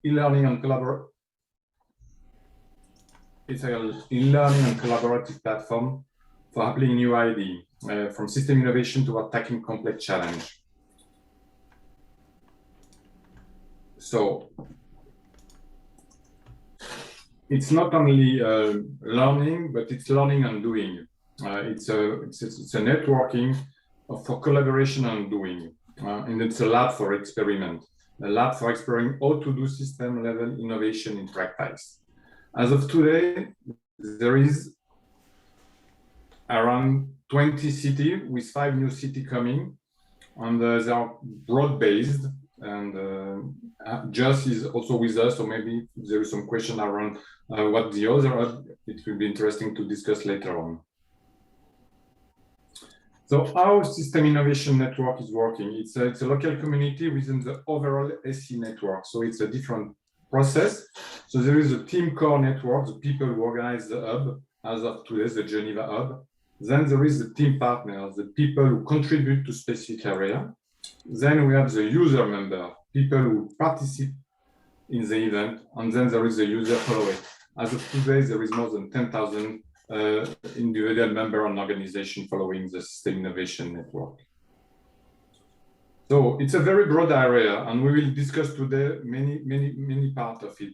e-learning and collaborative platform for applying new ideas, from system innovation to attacking complex challenge. So it's not only learning, but it's learning and doing. It's a networking for collaboration and doing, and it's a lab for experiment, a lab for exploring how to do system level innovation in practice. As of today, there is around 20 cities with 5 new cities coming, and they are broad-based. And Just is also with us, so maybe there is some question around what the other are. It will be interesting to discuss later on. So how System Innovation Network is working? It's a local community within the overall SE network. So it's a different process. So there is a team core network, the people who organize the hub, as of today, the Geneva Hub. Then there is the team partners, the people who contribute to specific area. Then we have the user member, people who participate in the event, and then there is the user follower. As of today, there is more than 10,000 individual member and organization following the System Innovation Network. So it's a very broad area, and we will discuss today many parts of it.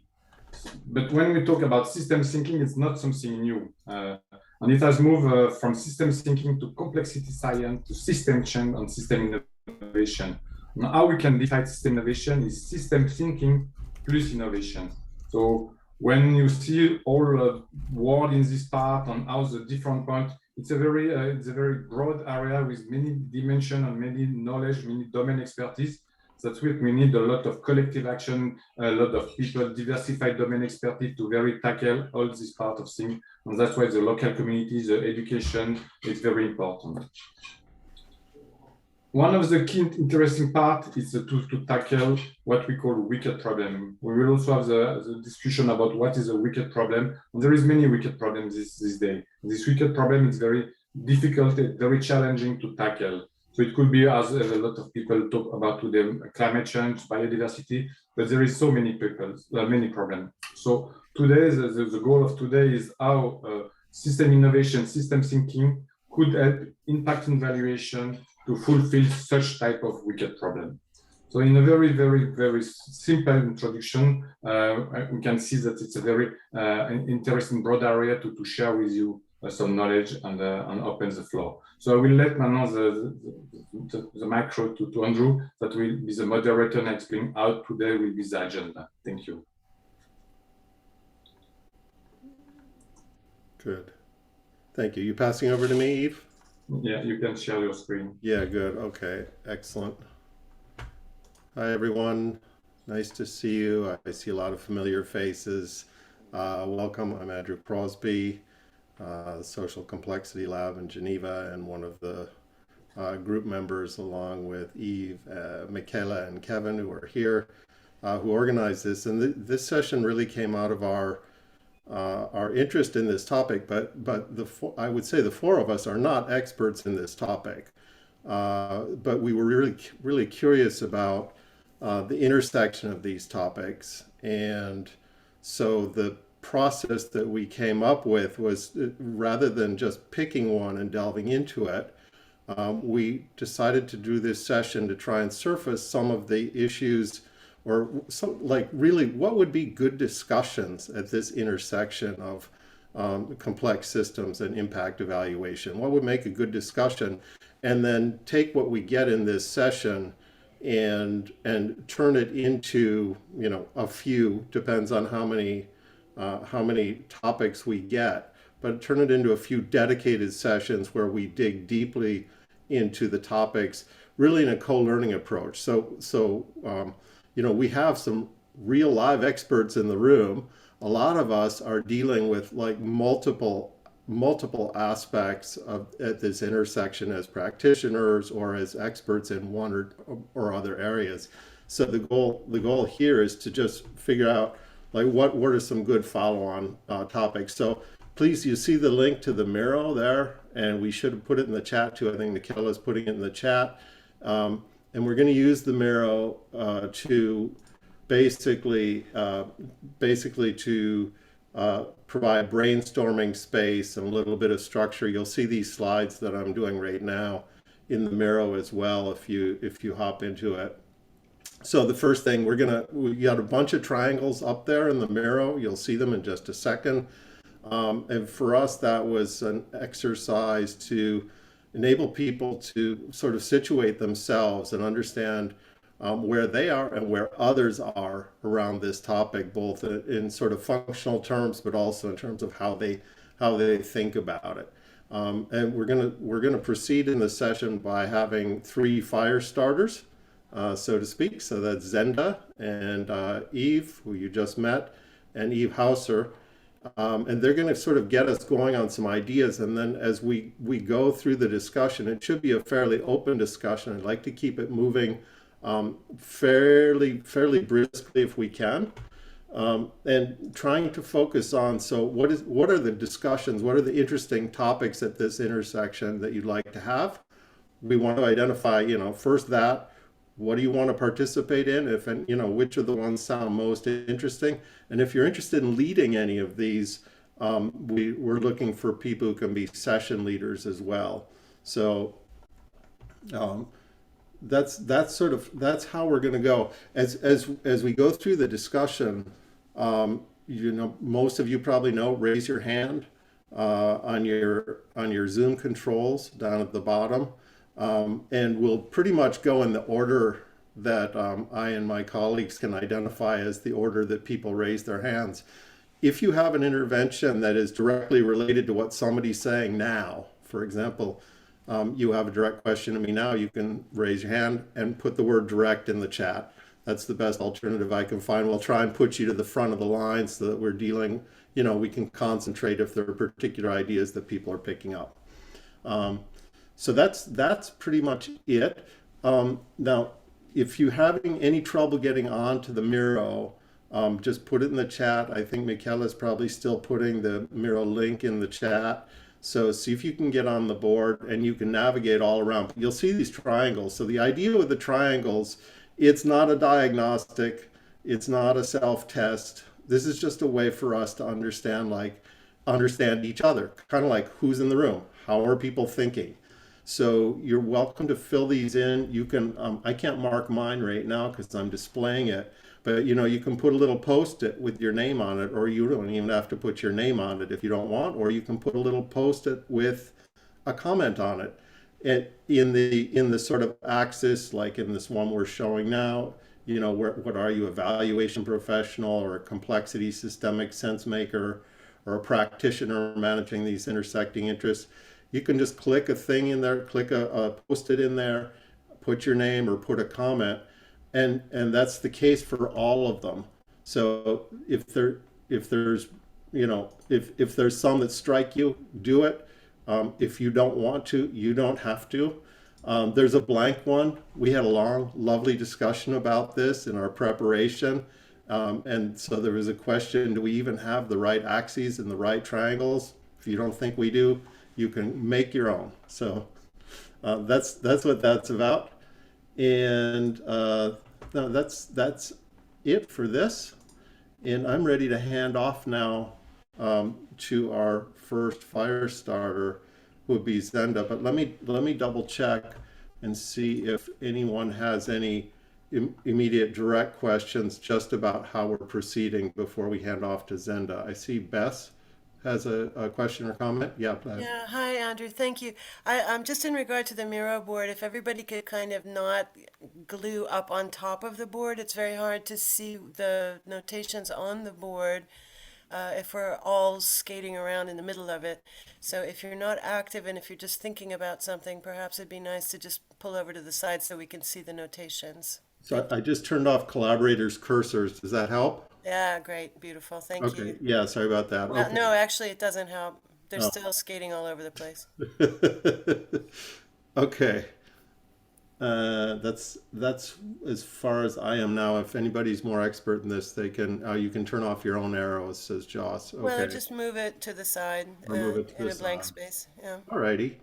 But when we talk about system thinking, it's not something new. And it has moved from system thinking to complexity science to system change and system innovation. Now, how we can define system innovation is system thinking plus innovation. So when you see all word in this part on how the different points, it's a very broad area with many dimensions and many knowledge, many domain expertise. That's why we need a lot of collective action, a lot of people, diversified domain expertise to really tackle all this part of things. And that's why the local community, the education is very important. One of the key interesting part is to tackle what we call wicked problem. We will also have the discussion about what is a wicked problem. And there is many wicked problems this day. This wicked problem is very difficult, very challenging to tackle. So it could be, as a lot of people talk about today, climate change, biodiversity, but there is so many people, many problems. So today, the goal of today is how system innovation, system thinking could help impact evaluation to fulfill such type of wicked problem. So in a very simple introduction, we can see that it's a very interesting broad area to share with you some knowledge and open the floor. So I will let now the micro to Andrew, that will be the moderator, and explain how today will be the agenda. Thank you. Good. Thank you. You passing over to me, Yves? Yeah, you can share your screen. Yeah, good. Okay, excellent. Hi, everyone. Nice to see you. I see a lot of familiar faces. Welcome. I'm Andrew Crosby, Social Complexity Lab in Geneva, and one of the group members, along with Yves, Michaela, and Kevin, who are here, who organized this. And this session really came out of our interest in this topic, but I would say the 4 of us are not experts in this topic, but we were really curious about the intersection of these topics. And so the process that we came up with was, rather than just picking one and delving into it, we decided to do this session to try and surface some of the issues, or some, like, really what would be good discussions at this intersection of complex systems and impact evaluation. What would make a good discussion, and then take what we get in this session and turn it into, you know, a few, depends on how many topics we get, but turn it into a few dedicated sessions where we dig deeply into the topics, really in a co-learning approach. So you know, we have some real live experts in the room. A lot of us are dealing with like multiple aspects at this intersection as practitioners or as experts in one or other areas. So the goal here is to just figure out, like, what are some good follow-on topics. So please, you see the link to the Miro there, and we should have put it in the chat too. I think Michaela is putting it in the chat. And we're going to use the Miro to basically basically to provide brainstorming space and a little bit of structure. You'll see these slides that I'm doing right now in the Miro as well if you hop into it. So the first thing we got a bunch of triangles up there in the Miro. You'll see them in just a second. And for us, that was an exercise to enable people to sort of situate themselves and understand where they are and where others are around this topic, both in sort of functional terms, but also in terms of how they think about it. And we're gonna proceed in the session by having three fire starters, so to speak. So that's Zenda and Eve, who you just met, and Eve Hauser. And they're going to sort of get us going on some ideas. And then as we go through the discussion, it should be a fairly open discussion. I'd like to keep it moving fairly briskly if we can. And trying to focus on, so what are the discussions, what are the interesting topics at this intersection that you'd like to have? We want to identify, first that, what do you want to participate in? Which of the ones sound most interesting? And if you're interested in leading any of these, we're looking for people who can be session leaders as well. So that's how we're going to go. As we go through the discussion, most of you probably know, raise your hand on your Zoom controls down at the bottom. And we'll pretty much go in the order that I and my colleagues can identify as the order that people raise their hands. If you have an intervention that is directly related to what somebody's saying now, for example, you have a direct question to me now, you can raise your hand and put the word direct in the chat. That's the best alternative I can find. We'll try and put you to the front of the line so that we're dealing, we can concentrate if there are particular ideas that people are picking up. So that's pretty much it. Now, if you're having any trouble getting onto the Miro, just put it in the chat. I think Michaela's probably still putting the Miro link in the chat. So see if you can get on the board and you can navigate all around. You'll see these triangles. So the idea with the triangles, it's not a diagnostic, it's not a self-test. This is just a way for us to understand each other, kind of like who's in the room, how are people thinking. So you're welcome to fill these in. You can, I can't mark mine right now because I'm displaying it, but you can put a little post-it with your name on it, or you don't even have to put your name on it if you don't want, or you can put a little post-it with a comment on it. In the sort of axis, like in this one we're showing now, what are you, evaluation professional or a complexity systemic sense maker or a practitioner managing these intersecting interests? You can just click a thing in there, click a post-it in there, put your name or put a comment, and that's the case for all of them. So if there's some that strike you, do it. If you don't want to, you don't have to. There's a blank one. We had a long, lovely discussion about this in our preparation. And so there was a question, do we even have the right axes and the right triangles? If you don't think we do, you can make your own. So that's what that's about. And no, that's it for this. And I'm ready to hand off now to our first fire starter, who would be Zenda. But let me double check and see if anyone has any immediate direct questions just about how we're proceeding before we hand off to Zenda. I see Bess has a question or comment. Yeah, please. Yeah, hi Andrew, thank you. I'm just in regard to the Miro board, if everybody could kind of not glue up on top of the board, it's very hard to see the notations on the board if we're all skating around in the middle of it. So if you're not active and if you're just thinking about something, perhaps it'd be nice to just pull over to the side so we can see the notations. So I just turned off collaborators' cursors. Does that help? Yeah, great, beautiful, thank Okay. you. Yeah, sorry about that. Well, Okay. no, actually, it doesn't help. They're Oh. still skating all over the place. Okay. That's as far as I am now. If anybody's more expert in this, they can you can turn off your own arrows, says Joss. Well, or Okay. just move it to the side Or move it to in the a blank side. space. Yeah. Alrighty.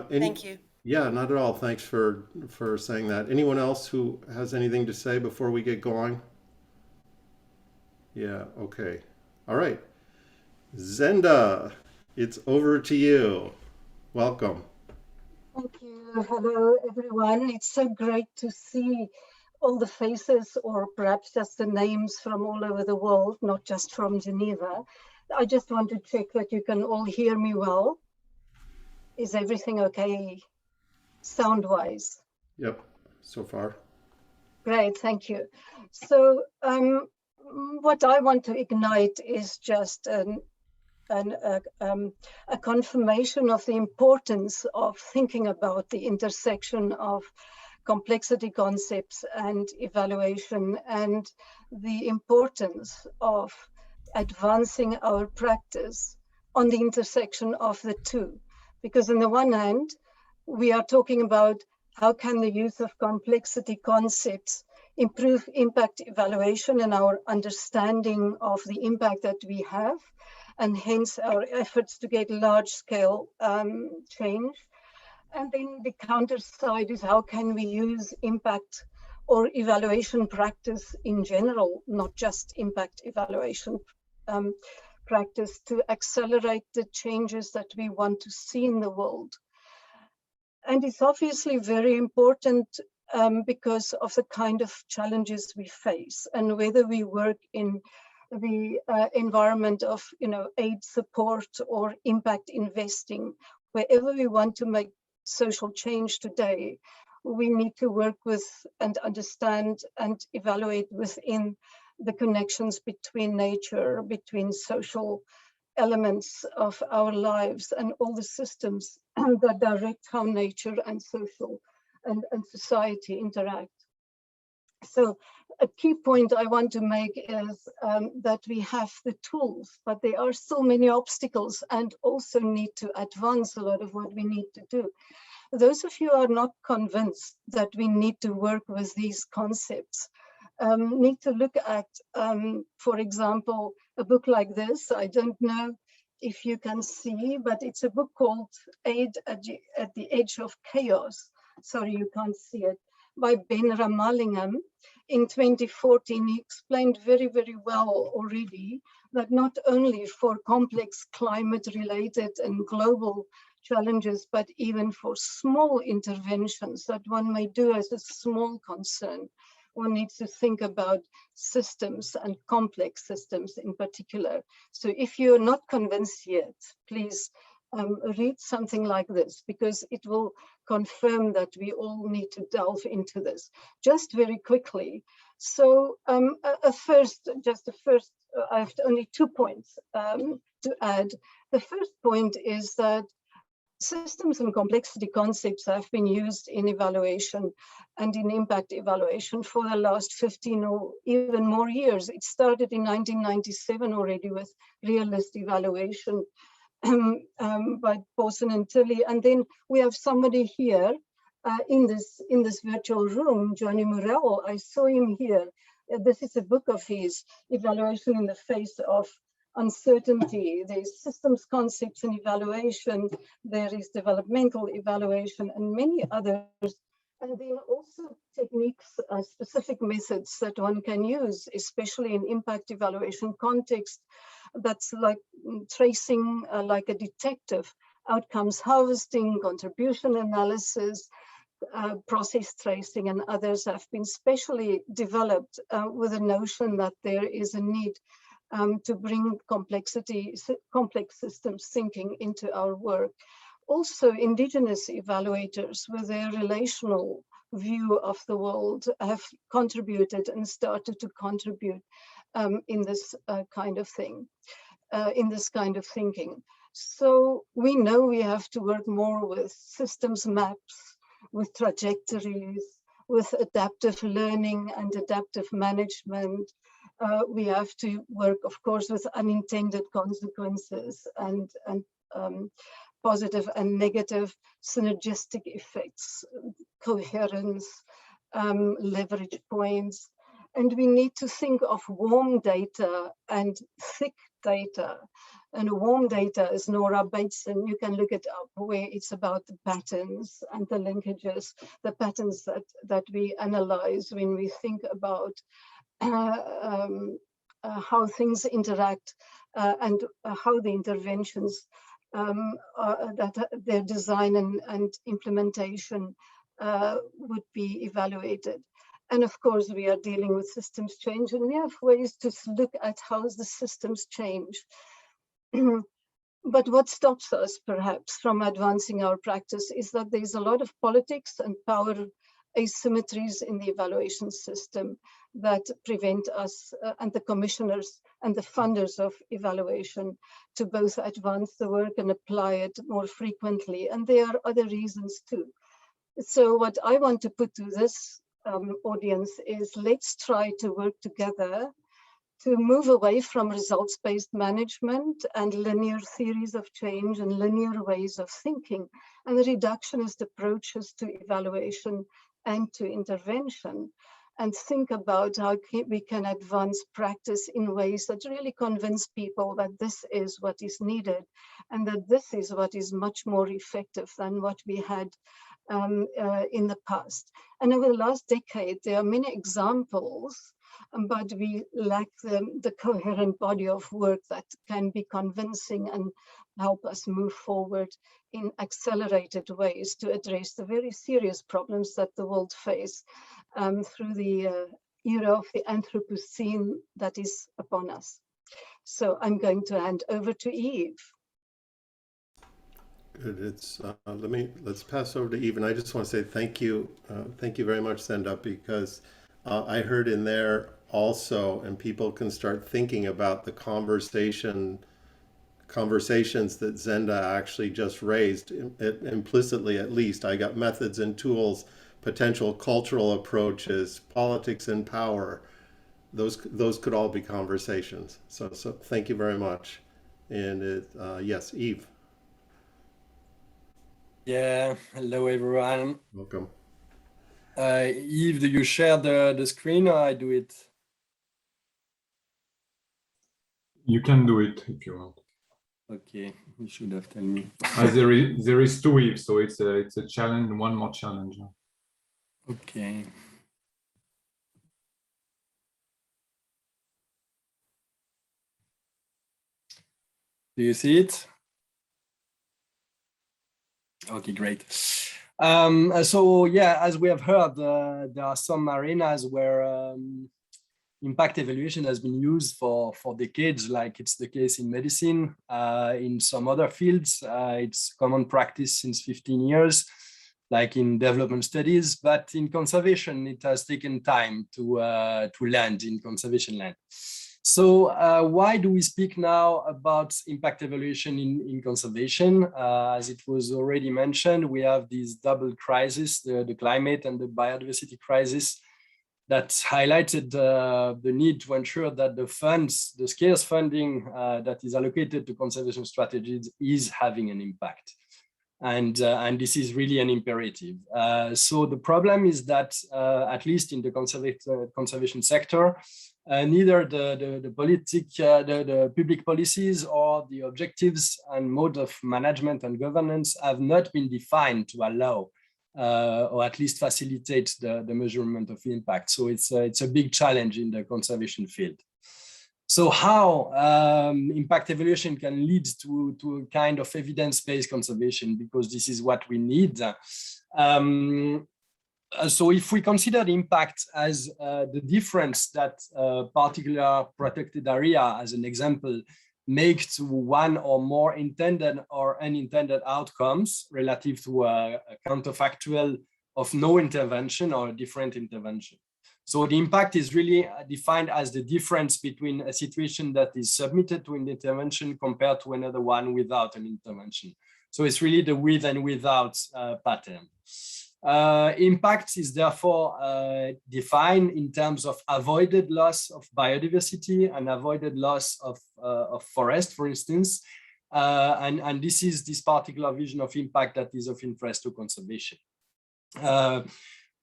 Thank you. Yeah, not at all. Thanks for saying that. Anyone else who has anything to say before we get going? Yeah, okay. All right. Zenda, it's over to you. Welcome. Thank you. Hello, everyone. It's so great to see all the faces, or perhaps just the names from all over the world, not just from Geneva. I just want to check that you can all hear me well. Is everything okay sound-wise? Yep, so far. Great, thank you. So what I want to ignite is just a confirmation of the importance of thinking about the intersection of complexity concepts and evaluation, and the importance of advancing our practice on the intersection of the two. Because on the one hand, we are talking about how can the use of complexity concepts improve impact evaluation and our understanding of the impact that we have, and hence our efforts to get large-scale change. And then the counter side is how can we use impact or evaluation practice in general, not just impact evaluation practice, to accelerate the changes that we want to see in the world. And it's obviously very important because of the kind of challenges we face, and whether we work in the environment of aid support or impact investing, wherever we want to make social change today, we need to work with and understand and evaluate within the connections between nature, between social elements of our lives, and all the systems that direct how nature and social and society interact. So a key point I want to make is that we have the tools, but there are so many obstacles, and also need to advance a lot of what we need to do. Those of you who are not convinced that we need to work with these concepts need to look at, for example, a book like this. I don't know if you can see, but it's a book called Aid at the Edge of Chaos. Sorry, you can't see it, by Ben Ramalingham. In 2014, he explained very, very well already that not only for complex climate-related and global challenges, but even for small interventions that one may do as a small concern, one needs to think about systems and complex systems in particular. So if you're not convinced yet, please read something like this, because it will confirm that we all need to delve into this. Just very quickly. So I have only 2 points to add. The first point is that systems and complexity concepts have been used in evaluation and in impact evaluation for the last 15 or even more years. It started in 1997 already with realist evaluation by Paulson and Tilley. And then we have somebody here in this virtual room, Johnny Murrell. I saw him here. This is a book of his, Evaluation in the Face of Uncertainty. There's systems concepts and evaluation, there is developmental evaluation, and many others. And then also techniques, specific methods that one can use, especially in impact evaluation context. That's like tracing, like a detective, outcomes harvesting, contribution analysis, process tracing, and others have been specially developed with the notion that there is a need to bring complex systems thinking into our work. Also, Indigenous evaluators with their relational view of the world have contributed and started to contribute in this kind of thing, in this kind of thinking. So we know we have to work more with systems maps, with trajectories, with adaptive learning and adaptive management. We have to work, of course, with unintended consequences and positive and negative synergistic effects, coherence, leverage points. And we need to think of warm data and thick data. And warm data is Nora Bateson. You can look it up, where it's about the patterns and the linkages, the patterns that we analyze when we think about how things interact and how the interventions that their design and implementation would be evaluated. And of course, we are dealing with systems change, and we have ways to look at how the systems change. But what stops us perhaps from advancing our practice is that there's a lot of politics and power asymmetries in the evaluation system that prevent us and the commissioners and the funders of evaluation to both advance the work and apply it more frequently. And there are other reasons too. So what I want to put to this audience is, let's try to work together to move away from results-based management and linear theories of change and linear ways of thinking and reductionist approaches to evaluation and to intervention, and think about how we can advance practice in ways that really convince people that this is what is needed and that this is what is much more effective than what we had in the past. And over the last decade, there are many examples, but we lack the coherent body of work that can be convincing and help us move forward in accelerated ways to address the very serious problems that the world face through the era of the Anthropocene that is upon us. So I'm going to hand over to Eve. Good. It's let's pass over to Eve, and I just want to say thank you very much, Senda, because I heard in there also, and people can start thinking about the conversations that Zenda actually just raised, implicitly at least. I got methods and tools, potential cultural approaches, politics and power. Those could all be conversations. So thank you very much. And yes, Eve. Yeah, hello everyone. Welcome. Eve, do you share the screen or I do it? You can do it if you want. Okay, you should have told me. There is two Eve, so it's a challenge, one more challenge. Okay. Do you see it? Okay, great. So yeah, as we have heard, there are some arenas where impact evaluation has been used for decades, like it's the case in medicine. In some other fields, it's common practice since 15 years, like in development studies, but in conservation, it has taken time to land in conservation land. So why do we speak now about impact evaluation in conservation? As it was already mentioned, we have these double crises, the climate and the biodiversity crisis, that highlighted the need to ensure that the funds, the scarce funding that is allocated to conservation strategies is having an impact. And this is really an imperative. So the problem is that, at least in the conservation sector, neither the public policies or the objectives and mode of management and governance have not been defined to allow or at least facilitate the measurement of impact. So it's a big challenge in the conservation field. So how impact evaluation can lead to a kind of evidence-based conservation, because this is what we need. So if we consider the impact as the difference that a particular protected area, as an example, make to one or more intended or unintended outcomes relative to a counterfactual of no intervention or a different intervention. So the impact is really defined as the difference between a situation that is submitted to an intervention compared to another one without an intervention. So it's really the with and without pattern. Impact is therefore defined in terms of avoided loss of biodiversity and avoided loss of forest, for instance. And this is this particular vision of impact that is of interest to conservation.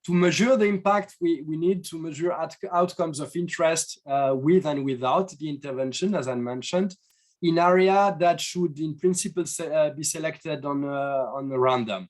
To measure the impact, we need to measure outcomes of interest with and without the intervention, as I mentioned, in area that should in principle be selected on a random.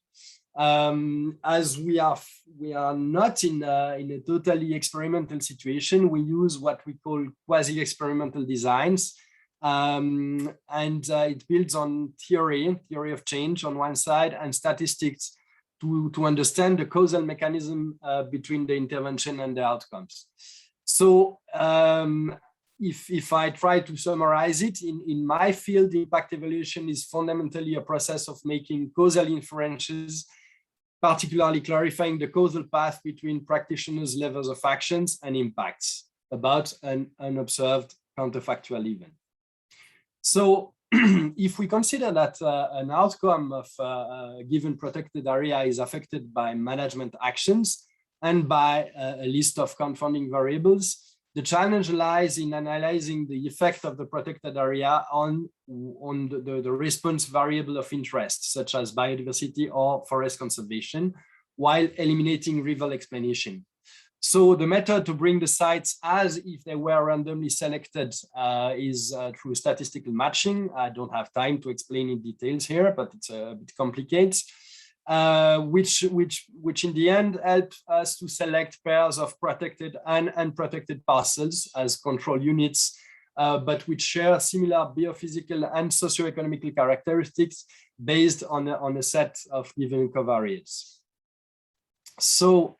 As we are not in a totally experimental situation, we use what we call quasi-experimental designs. It builds on theory of change on one side and statistics to understand the causal mechanism between the intervention and the outcomes. So if I try to summarize it, in my field, impact evaluation is fundamentally a process of making causal inferences, particularly clarifying the causal path between practitioners' levels of actions and impacts about an unobserved counterfactual event. So if we consider that an outcome of a given protected area is affected by management actions and by a list of confounding variables, the challenge lies in analyzing the effect of the protected area on the response variable of interest, such as biodiversity or forest conservation, while eliminating rival explanation. So the method to bring the sites as if they were randomly selected is through statistical matching. I don't have time to explain in details here, but it's a bit complicated. Which in the end help us to select pairs of protected and unprotected parcels as control units, but which share similar biophysical and socioeconomic characteristics based on a set of given covariates. So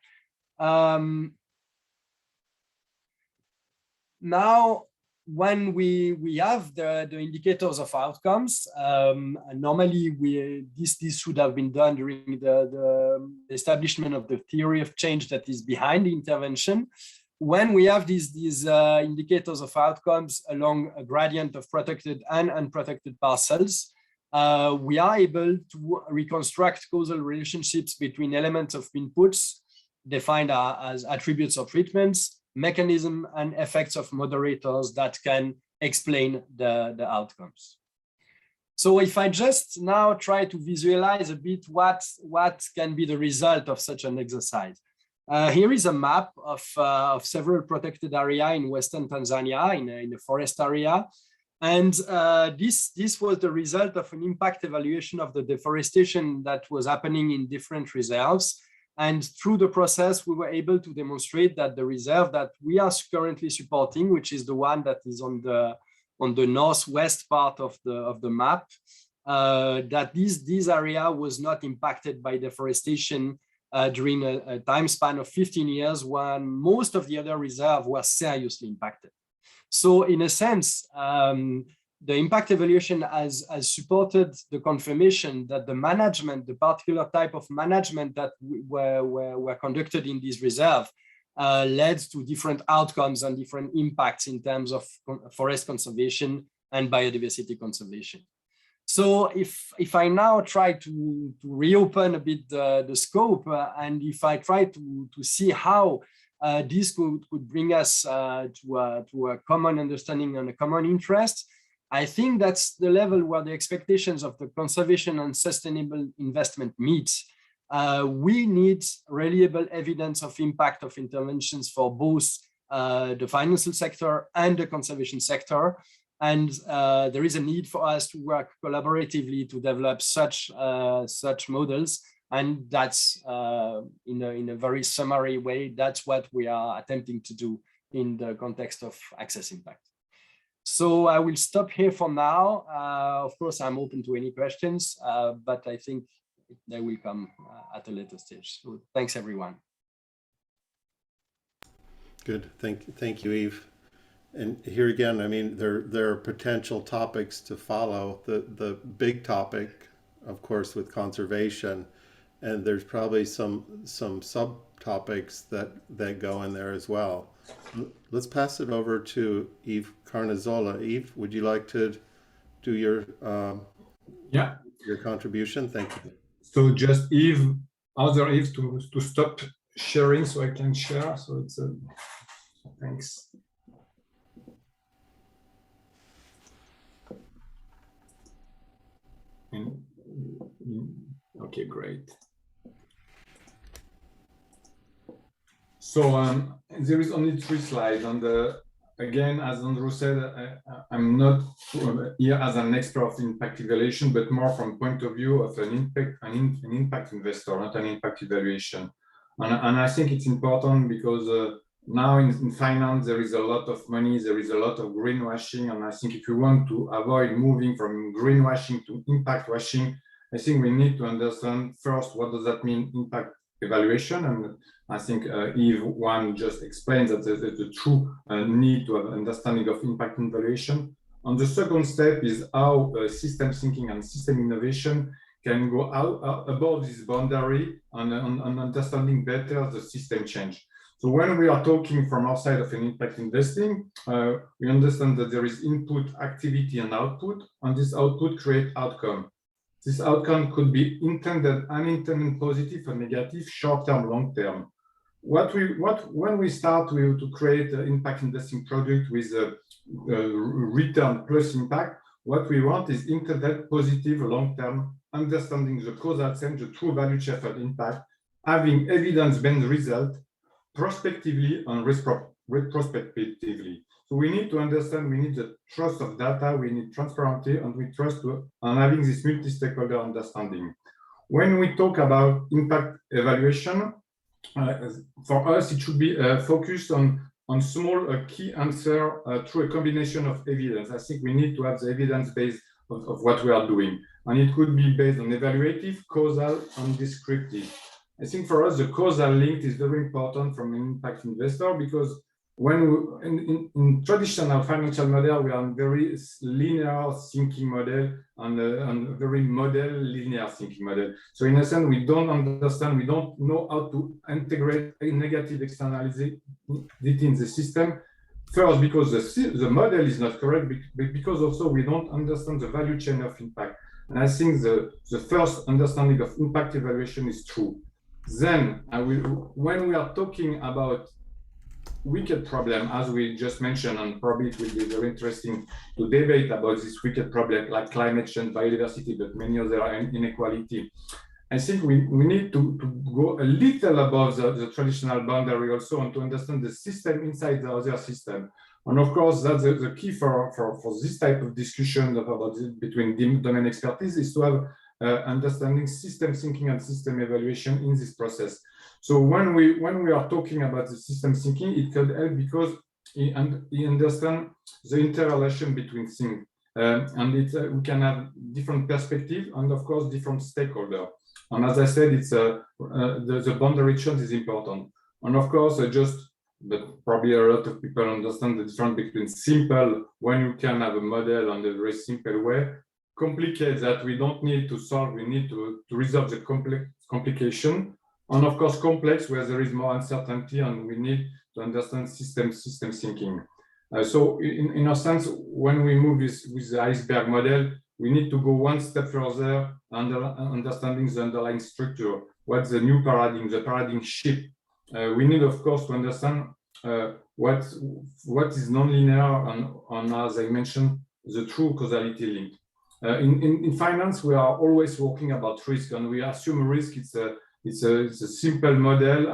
now, when we have the indicators of outcomes, normally this should have been done during the establishment of the theory of change that is behind the intervention. When we have these indicators of outcomes along a gradient of protected and unprotected parcels, we are able to reconstruct causal relationships between elements of inputs defined as attributes of treatments, mechanism and effects of moderators that can explain the outcomes. So if I just now try to visualize a bit what can be the result of such an exercise. Here is a map of several protected areas in Western Tanzania in a forest area. And this was the result of an impact evaluation of the deforestation that was happening in different reserves. And through the process, we were able to demonstrate that the reserve that we are currently supporting, which is the one that is on the northwest part of the map, that this area was not impacted by deforestation during a time span of 15 years, when most of the other reserves were seriously impacted. So in a sense, the impact evaluation has supported the confirmation that the management, the particular type of management that were conducted in this reserve led to different outcomes and different impacts in terms of forest conservation and biodiversity conservation. So if I now try to reopen a bit the scope, and if I try to see how this could bring us to a common understanding and a common interest, I think that's the level where the expectations of the conservation and sustainable investment meet. We need reliable evidence of impact of interventions for both the financial sector and the conservation sector. And there is a need for us to work collaboratively to develop such models. And that's in a very summary way, that's what we are attempting to do in the context of access impact. So I will stop here for now. Of course, I'm open to any questions, but I think they will come at a later stage. So thanks, everyone. Good. Thank you, Yves. And here again, I mean, there are potential topics to follow. The big topic, of course, with conservation, and there's probably some subtopics that go in there as well. Let's pass it over to Yves Carnizola. Yves, would you like to do your contribution? Thank you. So just Yves, other Yves to stop sharing so I can share. So it's thanks. Okay, great. So there is only 3 slides on the, again, as Andrew said, I'm not here as an expert of impact evaluation, but more from point of view of an impact investor, not an impact evaluation. And I think it's important because now in finance, there is a lot of money, there is a lot of greenwashing. And I think if you want to avoid moving from greenwashing to impact washing, I think we need to understand first, what does that mean, impact evaluation? And I think Yves one just explains that there's a true need to have understanding of impact evaluation. And the second step is how system thinking and system innovation can go out above this boundary and understanding better the system change. So when we are talking from our side of an impact investing, we understand that there is input, activity, and output, and this output creates outcome. This outcome could be intended, unintended, positive or negative, short-term, long-term. When we start to create an impact investing product with a return plus impact, what we want is intended, positive, long-term, understanding the causal chain, the true value chain of impact, having evidence-based result, prospectively and retrospectively. So we need to understand, we need the trust of data, we need transparency, and we trust on having this multi-stakeholder understanding. When we talk about impact evaluation, for us, it should be focused on small key answer through a combination of evidence. I think we need to have the evidence base of what we are doing. And it could be based on evaluative, causal, and descriptive. I think for us, the causal link is very important from an impact investor, because when in traditional financial model, we are in very linear thinking model and a very model linear thinking model. So in a sense, we don't understand, we don't know how to integrate a negative externality in the system. First, because the model is not correct, but because also we don't understand the value chain of impact. And I think the first understanding of impact evaluation is true. Then, when we are talking about wicked problem, as we just mentioned, and probably it will be very interesting to debate about this wicked problem like climate change, biodiversity, but many other inequality. I think we need to go a little above the traditional boundary also, and to understand the system inside the other system. And of course, that's the key for this type of discussion about between domain expertise, is to have understanding system thinking and system evaluation in this process. So when we are talking about the system thinking, it could help because he understands the interrelation between things, and we can have different perspectives and of course different stakeholders. And as I said, it's the boundary change is important. And of course, but probably a lot of people understand the difference between simple, when you can have a model and a very simple way, complicate that we don't need to solve, we need to resolve the complication. And of course, complex, where there is more uncertainty, and we need to understand system thinking. So in a sense, when we move with the iceberg model, we need to go one step further understanding the underlying structure. What's the new paradigm, the paradigm shift? We need, of course, to understand what is nonlinear and as I mentioned, the true causality link. In finance, we are always working about risk, and we assume risk. It's a simple model,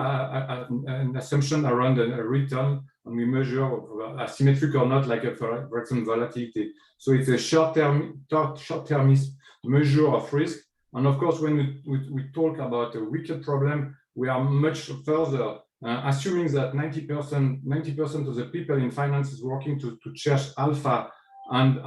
an assumption around a return, and we measure asymmetric or not, like for example, volatility. So it's a short-termist measure of risk. And of course, when we talk about a wicked problem, we are much further, assuming that 90% of the people in finance is working to chase alpha. And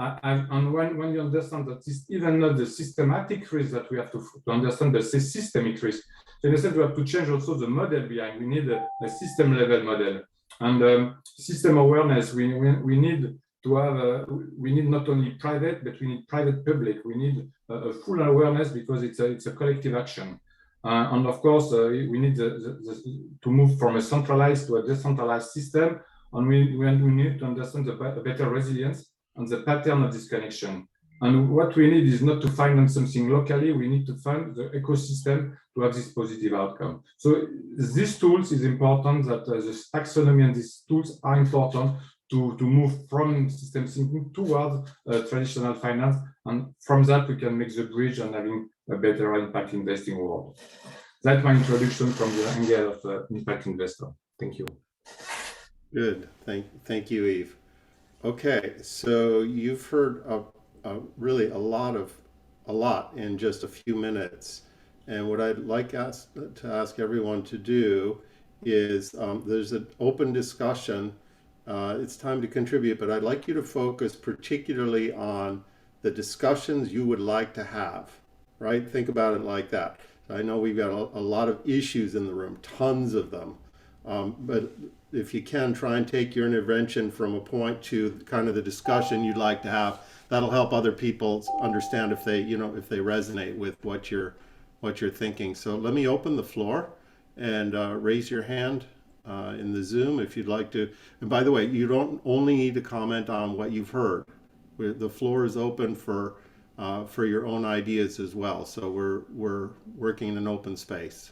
when you understand that it's even not the systematic risk that we have to understand, but the systemic risk. So in a sense, we have to change also the model behind. We need a system level model. And system awareness, we need to have, we need not only private, but we need private public. We need a full awareness because it's a collective action. And of course, we need to move from a centralized to a decentralized system. And we need to understand the better resilience and the pattern of this connection. And what we need is not to find something locally, we need to find the ecosystem to have this positive outcome. So these tools is important, that the taxonomy and these tools are important to move from system thinking towards traditional finance. And from that, we can make the bridge and having a better impact investing world. That's my introduction from the angle of impact investor. Thank you. Good, thank you, Yves. Okay, so you've heard really a lot in just a few minutes. And what I'd like to ask everyone to do is there's an open discussion. It's time to contribute, but I'd like you to focus particularly on the discussions you would like to have, right? Think about it like that. I know we've got a lot of issues in the room, tons of them. But if you can, try and take your intervention from a point to kind of the discussion you'd like to have. That'll help other people understand if they, if they resonate with what you're thinking. So let me open the floor and raise your hand in the Zoom if you'd like to. And by the way, you don't only need to comment on what you've heard. The floor is open for your own ideas as well. So we're working in an open space.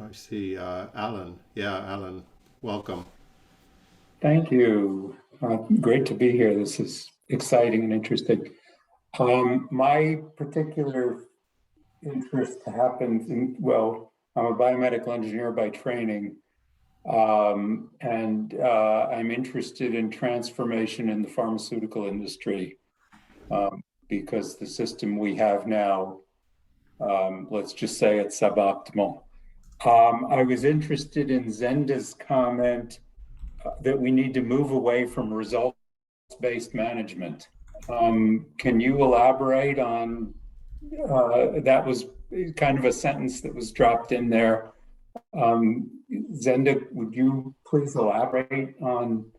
I see Alan. Yeah, Alan, welcome. Thank you. Great to be here. This is exciting and interesting. My particular interest happens in, well, I'm a biomedical engineer by training, and I'm interested in transformation in the pharmaceutical industry because the system we have now, let's just say it's suboptimal. I was interested in Zenda's comment that we need to move away from results-based management. Can you elaborate on, that was kind of a sentence that was dropped in there. Zenda, would you please elaborate on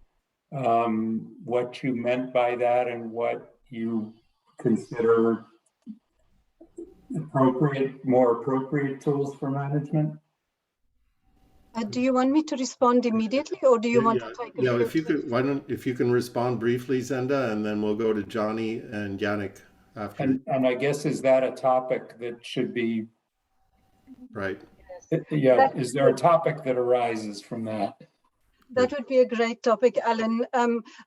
what you meant by that and what you consider more appropriate tools for management? Do you want me to respond immediately, or do you want to take a few? If you could, if you can respond briefly, Zenda, and then we'll go to Johnny and Yannick after. And I guess, is that a topic that should be? Right. Yeah, is there a topic that arises from that? That would be a great topic, Alan.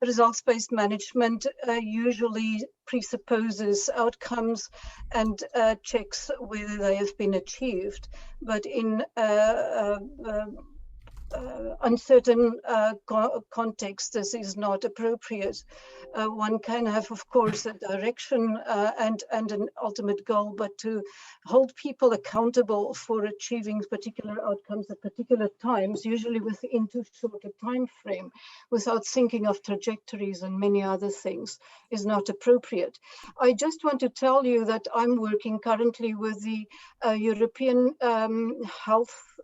Results-based management usually presupposes outcomes and checks whether they have been achieved. But in uncertain context, this is not appropriate. One can have, of course, a direction and an ultimate goal, but to hold people accountable for achieving particular outcomes at particular times, usually within too short a time frame, without thinking of trajectories and many other things, is not appropriate. I just want to tell you that I'm working currently with the European Health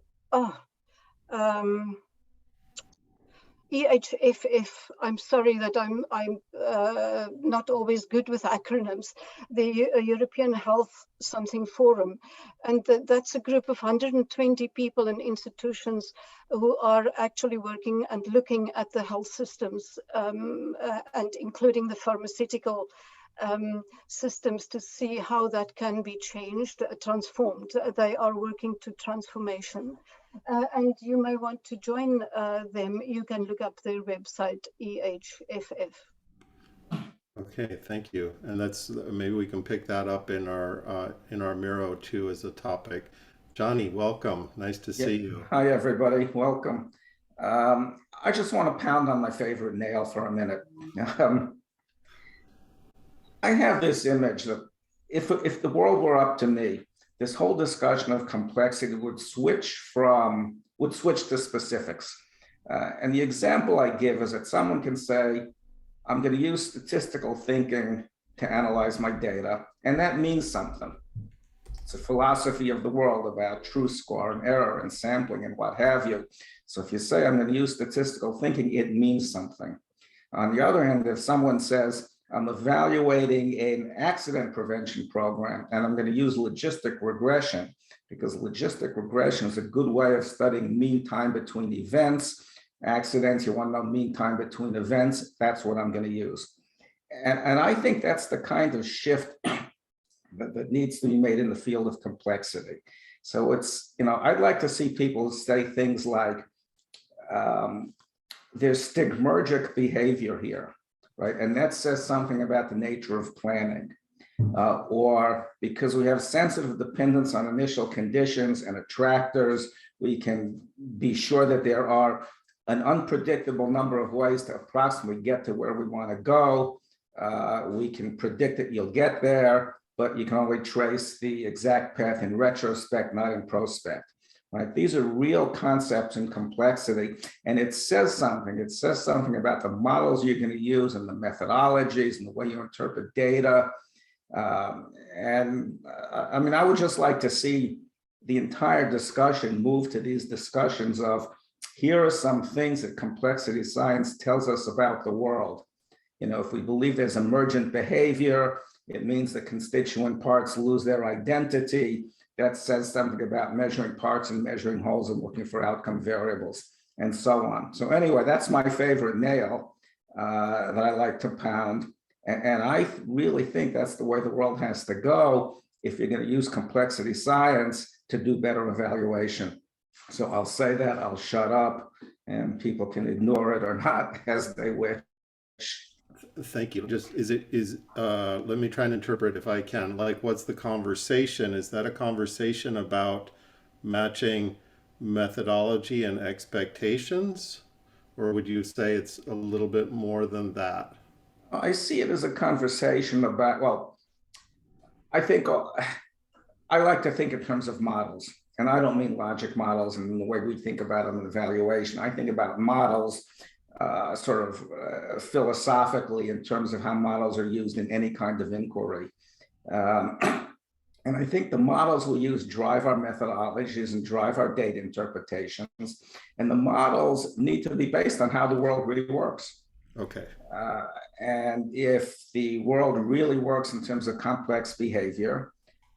EHFF. I'm sorry that I'm not always good with acronyms. The European Health Something Forum, and that's a group of 120 people and institutions who are actually working and looking at the health systems and including the pharmaceutical systems to see how that can be changed, transformed. They are working to transformation. And you may want to join them. You can look up their website, EHFF. Okay, thank you. And that's, maybe we can pick that up in our Miro too as a topic. Johnny, welcome. Nice to see you. Hi, everybody. Welcome. I just want to pound on my favorite nail for a minute. I have this image that if the world were up to me, this whole discussion of complexity would switch to specifics. And the example I give is that someone can say, I'm going to use statistical thinking to analyze my data, and that means something. It's a philosophy of the world about truth score and error and sampling and what have you. So if you say, I'm going to use statistical thinking, it means something. On the other hand, if someone says, I'm evaluating an accident prevention program, and I'm going to use logistic regression, because logistic regression is a good way of studying mean time between events. Accidents, you want to know mean time between events, that's what I'm going to use. And I think that's the kind of shift that needs to be made in the field of complexity. So it's, I'd like to see people say things like, there's stigmergic behavior here. right? And that says something about the nature of planning. Or because we have sensitive dependence on initial conditions and attractors, we can be sure that there are an unpredictable number of ways to approximately get to where we want to go. We can predict that you'll get there, but you can only trace the exact path in retrospect, not in prospect. Right? These are real concepts in complexity, and it says something. It says something about the models you're going to use and the methodologies and the way you interpret data. I mean, I would just like to see the entire discussion move to these discussions of here are some things that complexity science tells us about the world. You know, if we believe there's emergent behavior, it means the constituent parts lose their identity. That says something about measuring parts and measuring wholes and looking for outcome variables and so on. So anyway, that's my favorite nail that I like to pound. And I really think that's the way the world has to go if you're going to use complexity science to do better evaluation. So I'll say that, I'll shut up, and people can ignore it or not as they wish. Thank you. Just let me try and interpret if I can. Like, what's the conversation? Is that a conversation about matching methodology and expectations? Or would you say it's a little bit more than that? I see it as a conversation about, well, I think I like to think in terms of models. And I don't mean logic models and the way we think about them in evaluation. I think about models philosophically in terms of how models are used in any kind of inquiry. And I think the models we use drive our methodologies and drive our data interpretations. And the models need to be based on how the world really works. Okay. And if the world really works in terms of complex behavior,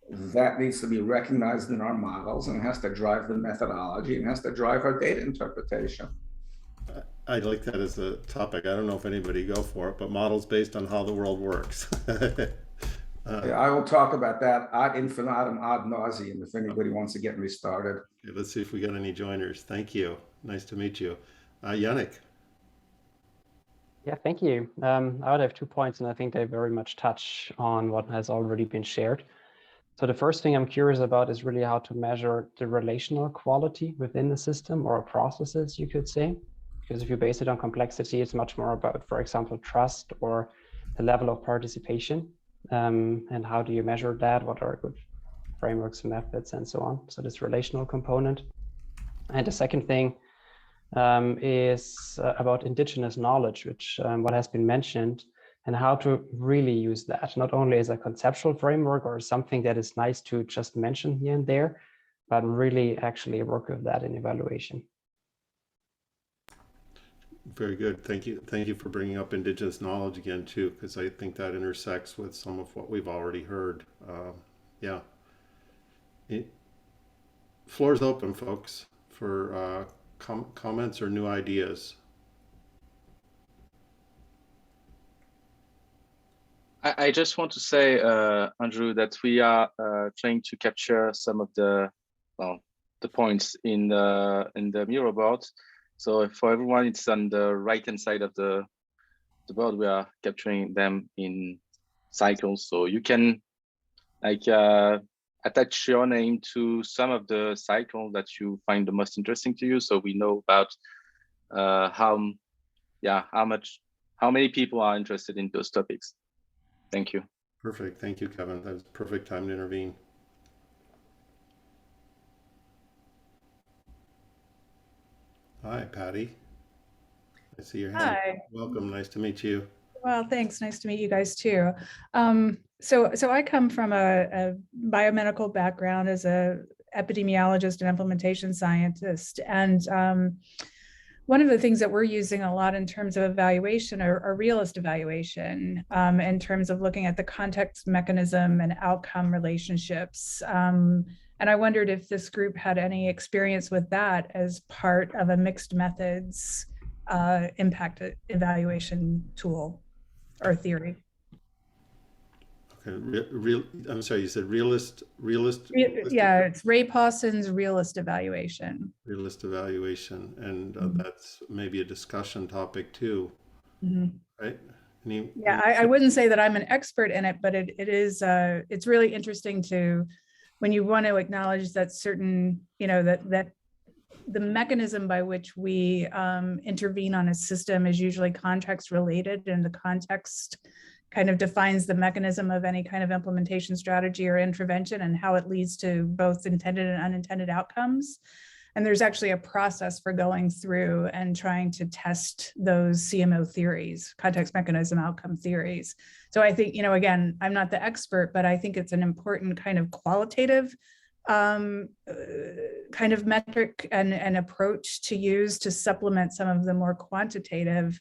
that needs to be recognized in our models and has to drive the methodology and has to drive our data interpretation. I like that as a topic. I don't know if anybody go for it, but models based on how the world works. Yeah, I will talk about that ad infinitum, ad nauseum, if anybody wants to get me started. Okay, let's see if we got any joiners. Thank you. Nice to meet you. Yannick. Yeah, thank you. I would have 2 points, and I think they very much touch on what has already been shared. So the first thing I'm curious about is really how to measure the relational quality within the system or processes, you could say. Because if you base it on complexity, it's much more about, for example, trust or the level of participation. And how do you measure that? What are good frameworks, methods, and so on? So this relational component. And the second thing is about indigenous knowledge, which what has been mentioned, and how to really use that, not only as a conceptual framework or something that is nice to just mention here and there, but really actually work with that in evaluation. Very good. Thank you. Thank you for bringing up indigenous knowledge again, too, because I think that intersects with some of what we've already heard. Yeah. Floor is open, folks, for comments or new ideas. I just want to say, Andrew, that we are trying to capture some of the points in the Miro board. So for everyone, it's on the right-hand side of the board. We are capturing them in cycles. So you can attach your name to some of the cycles that you find the most interesting to you. So we know about how many people are interested in those topics. Thank you. Perfect. Thank you, Kevin. That was a perfect time to intervene. Hi, Patty. I see your hand. Hi. Welcome. Nice to meet you. Well, thanks. Nice to meet you guys too. So I come from a biomedical background as a epidemiologist and implementation scientist. And one of the things that we're using a lot in terms of evaluation are realist evaluation in terms of looking at the context mechanism and outcome relationships. And I wondered if this group had any experience with that as part of a mixed methods impact evaluation tool or theory. Okay, I'm sorry, you said realist? Yeah, it's Ray Pawson's realist evaluation. Realist evaluation, and that's maybe a discussion topic too, right? Yeah, I wouldn't say that I'm an expert in it, but it's really interesting to, when you want to acknowledge that certain, that the mechanism by which we intervene on a system is usually context related, and the context kind of defines the mechanism of any kind of implementation strategy or intervention and how it leads to both intended and unintended outcomes. And there's actually a process for going through and trying to test those CMO theories, context mechanism outcome theories. So I think, again, I'm not the expert, but I think it's an important kind of qualitative kind of metric and approach to use to supplement some of the more quantitative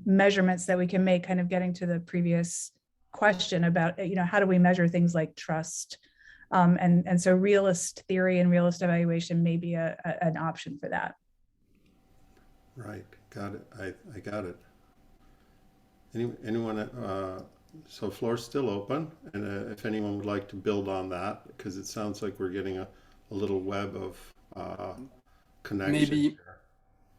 measurements that we can make, kind of getting to the previous question about, how do we measure things like trust? And so realist theory and realist evaluation may be an option for that. Right, got it. I got it. Anyone? So floor's still open, and if anyone would like to build on that, because it sounds like we're getting a little web of connection. Maybe.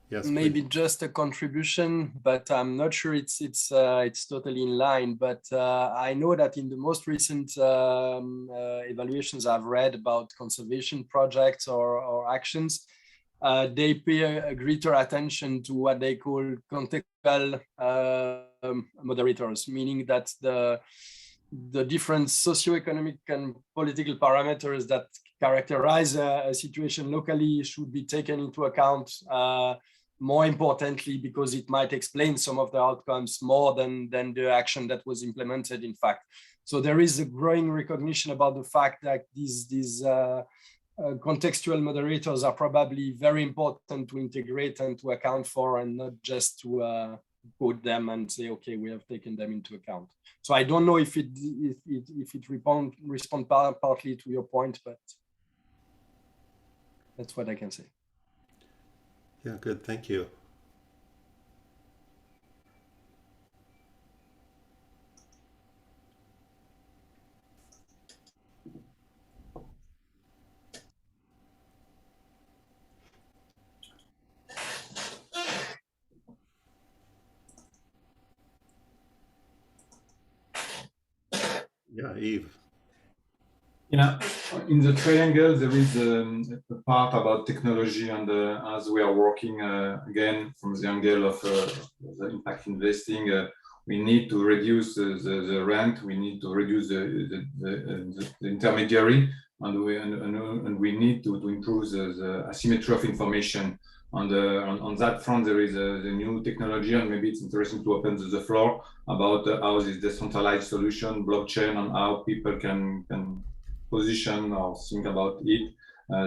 Yes, maybe please. just a contribution, but I'm not sure it's totally in line. But I know that in the most recent evaluations I've read about conservation projects or actions, they pay a greater attention to what they call contextual moderators, meaning that the different socioeconomic and political parameters that characterize a situation locally should be taken into account. More importantly, because it might explain some of the outcomes more than the action that was implemented, in fact. So there is a growing recognition about the fact that these contextual moderators are probably very important to integrate and to account for, and not just to quote them and say, okay, we have taken them into account. So I don't know if it responds partly to your point, but that's what I can say. Yeah, good, thank you. Yeah, Yves. Yeah, in the triangle, there is a part about technology, and as we are working again from the angle of the impact investing, we need to reduce the rent, we need to reduce the intermediary, and we need to improve the asymmetry of information. On that front, there is the new technology, and maybe it's interesting to open the floor about how this decentralized solution, blockchain, and how people can position or think about it.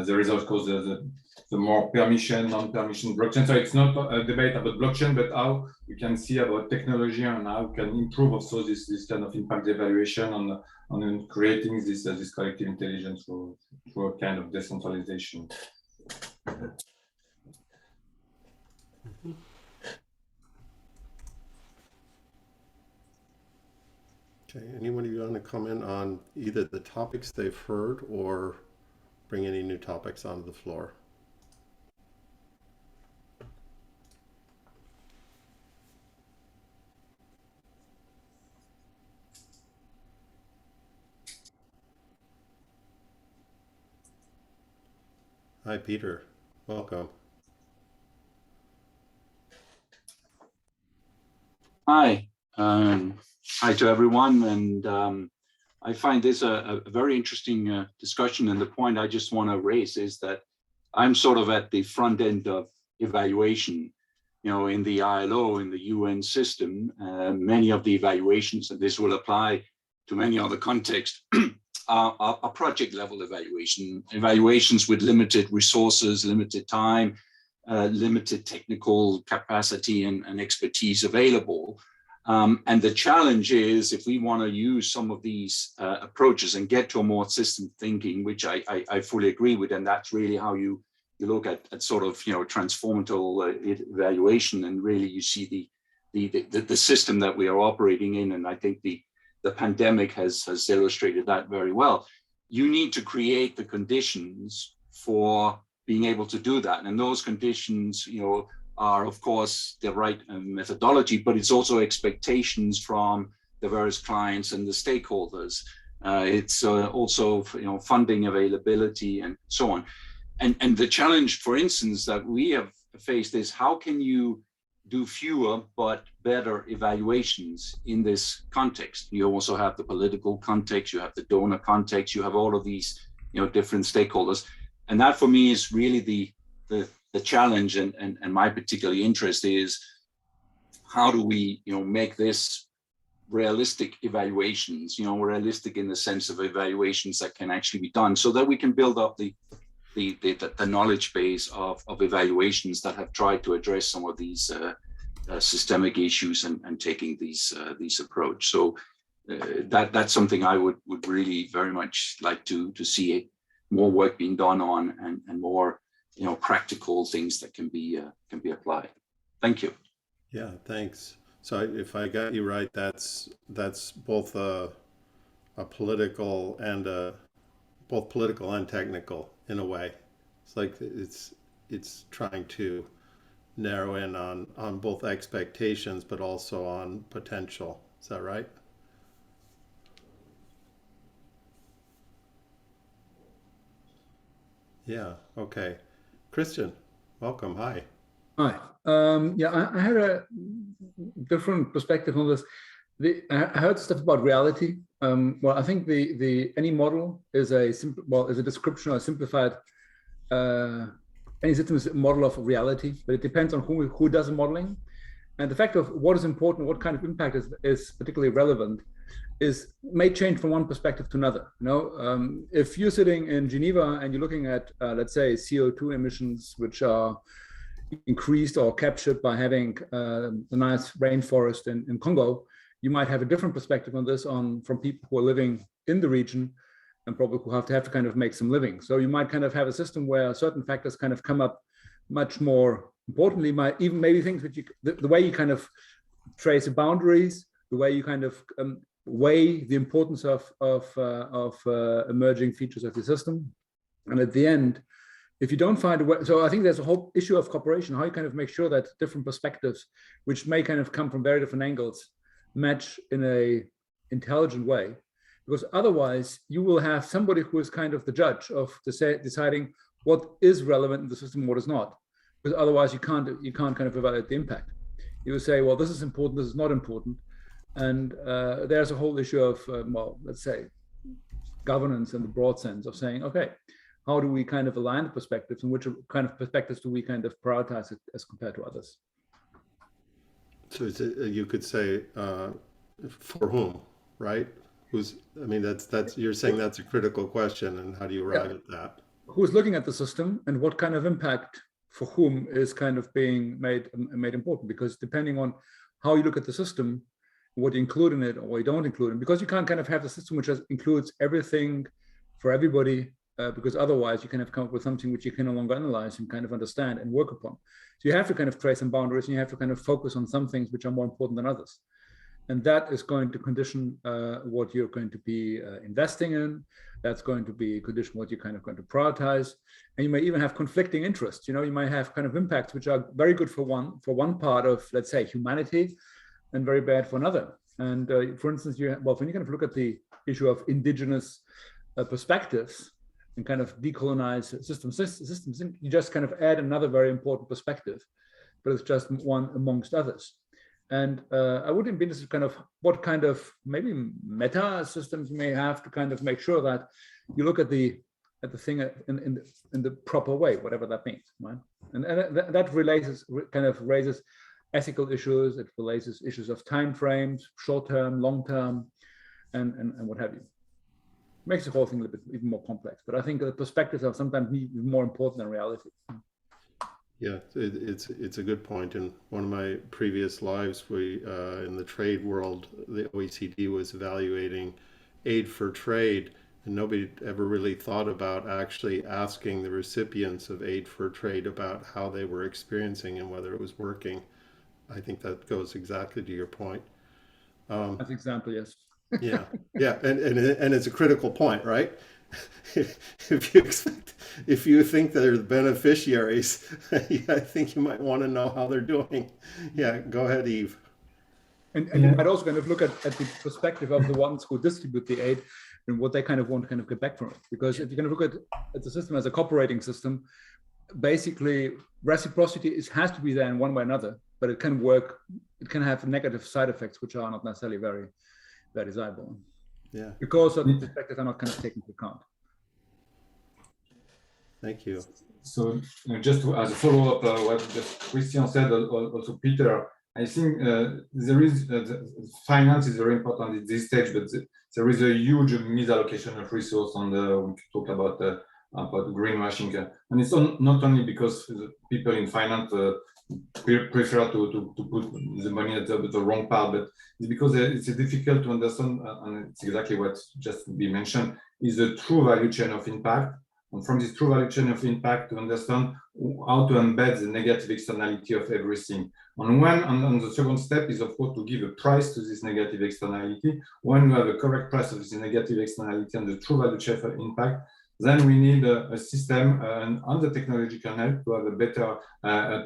There is of course the more permission, non-permission blockchain. So it's not a debate about blockchain, but how we can see about technology and how we can improve also this kind of impact evaluation on creating this collective intelligence through a kind of decentralization. Okay, anybody want to comment on either the topics they've heard or bring any new topics onto the floor? Hi, Peter. Welcome. Hi. Hi to everyone. And I find this a very interesting discussion. And the point I just want to raise is that I'm sort of at the front end of evaluation, in the ILO, in the UN system. Many of the evaluations, and this will apply to many other contexts, are project level evaluations with limited resources, limited time, limited technical capacity and expertise available. And the challenge is, if we want to use some of these approaches and get to a more system thinking, which I fully agree with, and that's really how you look at sort of transformative evaluation, and really you see the system that we are operating in. And I think the pandemic has illustrated that very well. You need to create the conditions for being able to do that, and those conditions are, of course, the right methodology, but it's also expectations from the various clients and the stakeholders. It's also, funding availability and so on. And the challenge, for instance, that we have faced is how can you do fewer but better evaluations in this context? You also have the political context, you have the donor context, you have all of these, different stakeholders. And that for me is really the challenge, and my particular interest is how do we, make this realistic evaluations, realistic in the sense of evaluations that can actually be done, so that we can build up the knowledge base of evaluations that have tried to address some of these systemic issues and taking these approach. So that's something I would really very much like to see more work being done on, and more practical things that can be applied. Thank you. Yeah, thanks. So if I got you right, that's both a political and both political and technical in a way. It's like it's trying to narrow in on both expectations, but also on potential. Is that right? Yeah. Okay. Christian, welcome. Hi. Hi. Yeah, I had a different perspective on this. I heard stuff about reality. Well, I think any model is a description or a simplified. Any system is a model of reality, but it depends on who does the modeling, and the fact of what is important, what kind of impact is particularly relevant, may change from one perspective to another. If you're sitting in Geneva and you're looking at, let's say, CO2 emissions, which are increased or captured by having a nice rainforest in Congo, you might have a different perspective on this from people who are living in the region and probably who have to kind of make some living. So you might kind of have a system where certain factors kind of come up much more importantly, maybe things which the way you kind of trace the boundaries, the way you kind of weigh the importance of emerging features of the system. And at the end, if you don't find a way, so I think there's a whole issue of cooperation, how you kind of make sure that different perspectives, which may kind of come from very different angles, match in a intelligent way, because otherwise you will have somebody who is kind of the judge of deciding what is relevant in the system and what is not, because otherwise you can't kind of evaluate the impact. You will say, well, this is important, this is not important, and there's a whole issue of, let's say, governance in the broad sense of saying, okay, how do we kind of align the perspectives, and which kind of perspectives do we kind of prioritize as compared to others? So you could say, for whom, right? That's you're saying that's a critical question, and how do you arrive at that? Who's looking at the system, and what kind of impact for whom is kind of being made important? Because depending on how you look at the system, what you include in it or what you don't include in, because you can't kind of have the system which includes everything for everybody, because otherwise you kind of come up with something which you can no longer analyze and kind of understand and work upon. So you have to kind of trace some boundaries, and you have to kind of focus on some things which are more important than others. And that is going to condition what you're going to be investing in. That's going to be condition what you're kind of going to prioritize. And you may even have conflicting interests. You might have kind of impacts which are very good for one part of, let's say, humanity, and very bad for another. And for instance, when you kind of look at the issue of indigenous perspectives and kind of decolonize systems, you just kind of add another very important perspective, but it's just one amongst others. And I wouldn't be interested kind of what kind of maybe meta systems you may have to kind of make sure that you look at the thing in the proper way, whatever that means, right? And that raises ethical issues. It raises issues of time frames, short term, long term, and what have you. Makes the whole thing a little bit even more complex. But I think the perspectives are sometimes more important than reality. Yeah, it's a good point. In one of my previous lives, in the trade world, the OECD was evaluating aid for trade, and nobody ever really thought about actually asking the recipients of aid for trade about how they were experiencing and whether it was working. I think that goes exactly to your point. That's an example, yes. yeah, and it's a critical point, right? if you think they're the beneficiaries, I think you might want to know how they're doing. Yeah, go ahead, Eve. And you might also kind of look at the perspective of the ones who distribute the aid and what they kind of want to kind of get back from it. Because if you kind of look at the system as a cooperating system, basically reciprocity has to be there in one way or another, but it can work, it can have negative side effects, which are not necessarily very, very desirable. Yeah. Because certain perspectives are not kind of taken into account. Thank you. So just as a follow-up, what Christian said, also Peter, I think there is finance is very important at this stage, but there is a huge misallocation of resource on we talk about greenwashing, and it's not only because the people in finance prefer to put the money at the wrong part, but it's because it's difficult to understand, and it's exactly what just be mentioned, is the true value chain of impact. And from this true value chain of impact, to understand how to embed the negative externality of everything. And the second step is, of course, to give a price to this negative externality. When you have a correct price of this negative externality and the true value chain of impact, then we need a system and the technology can help to have a better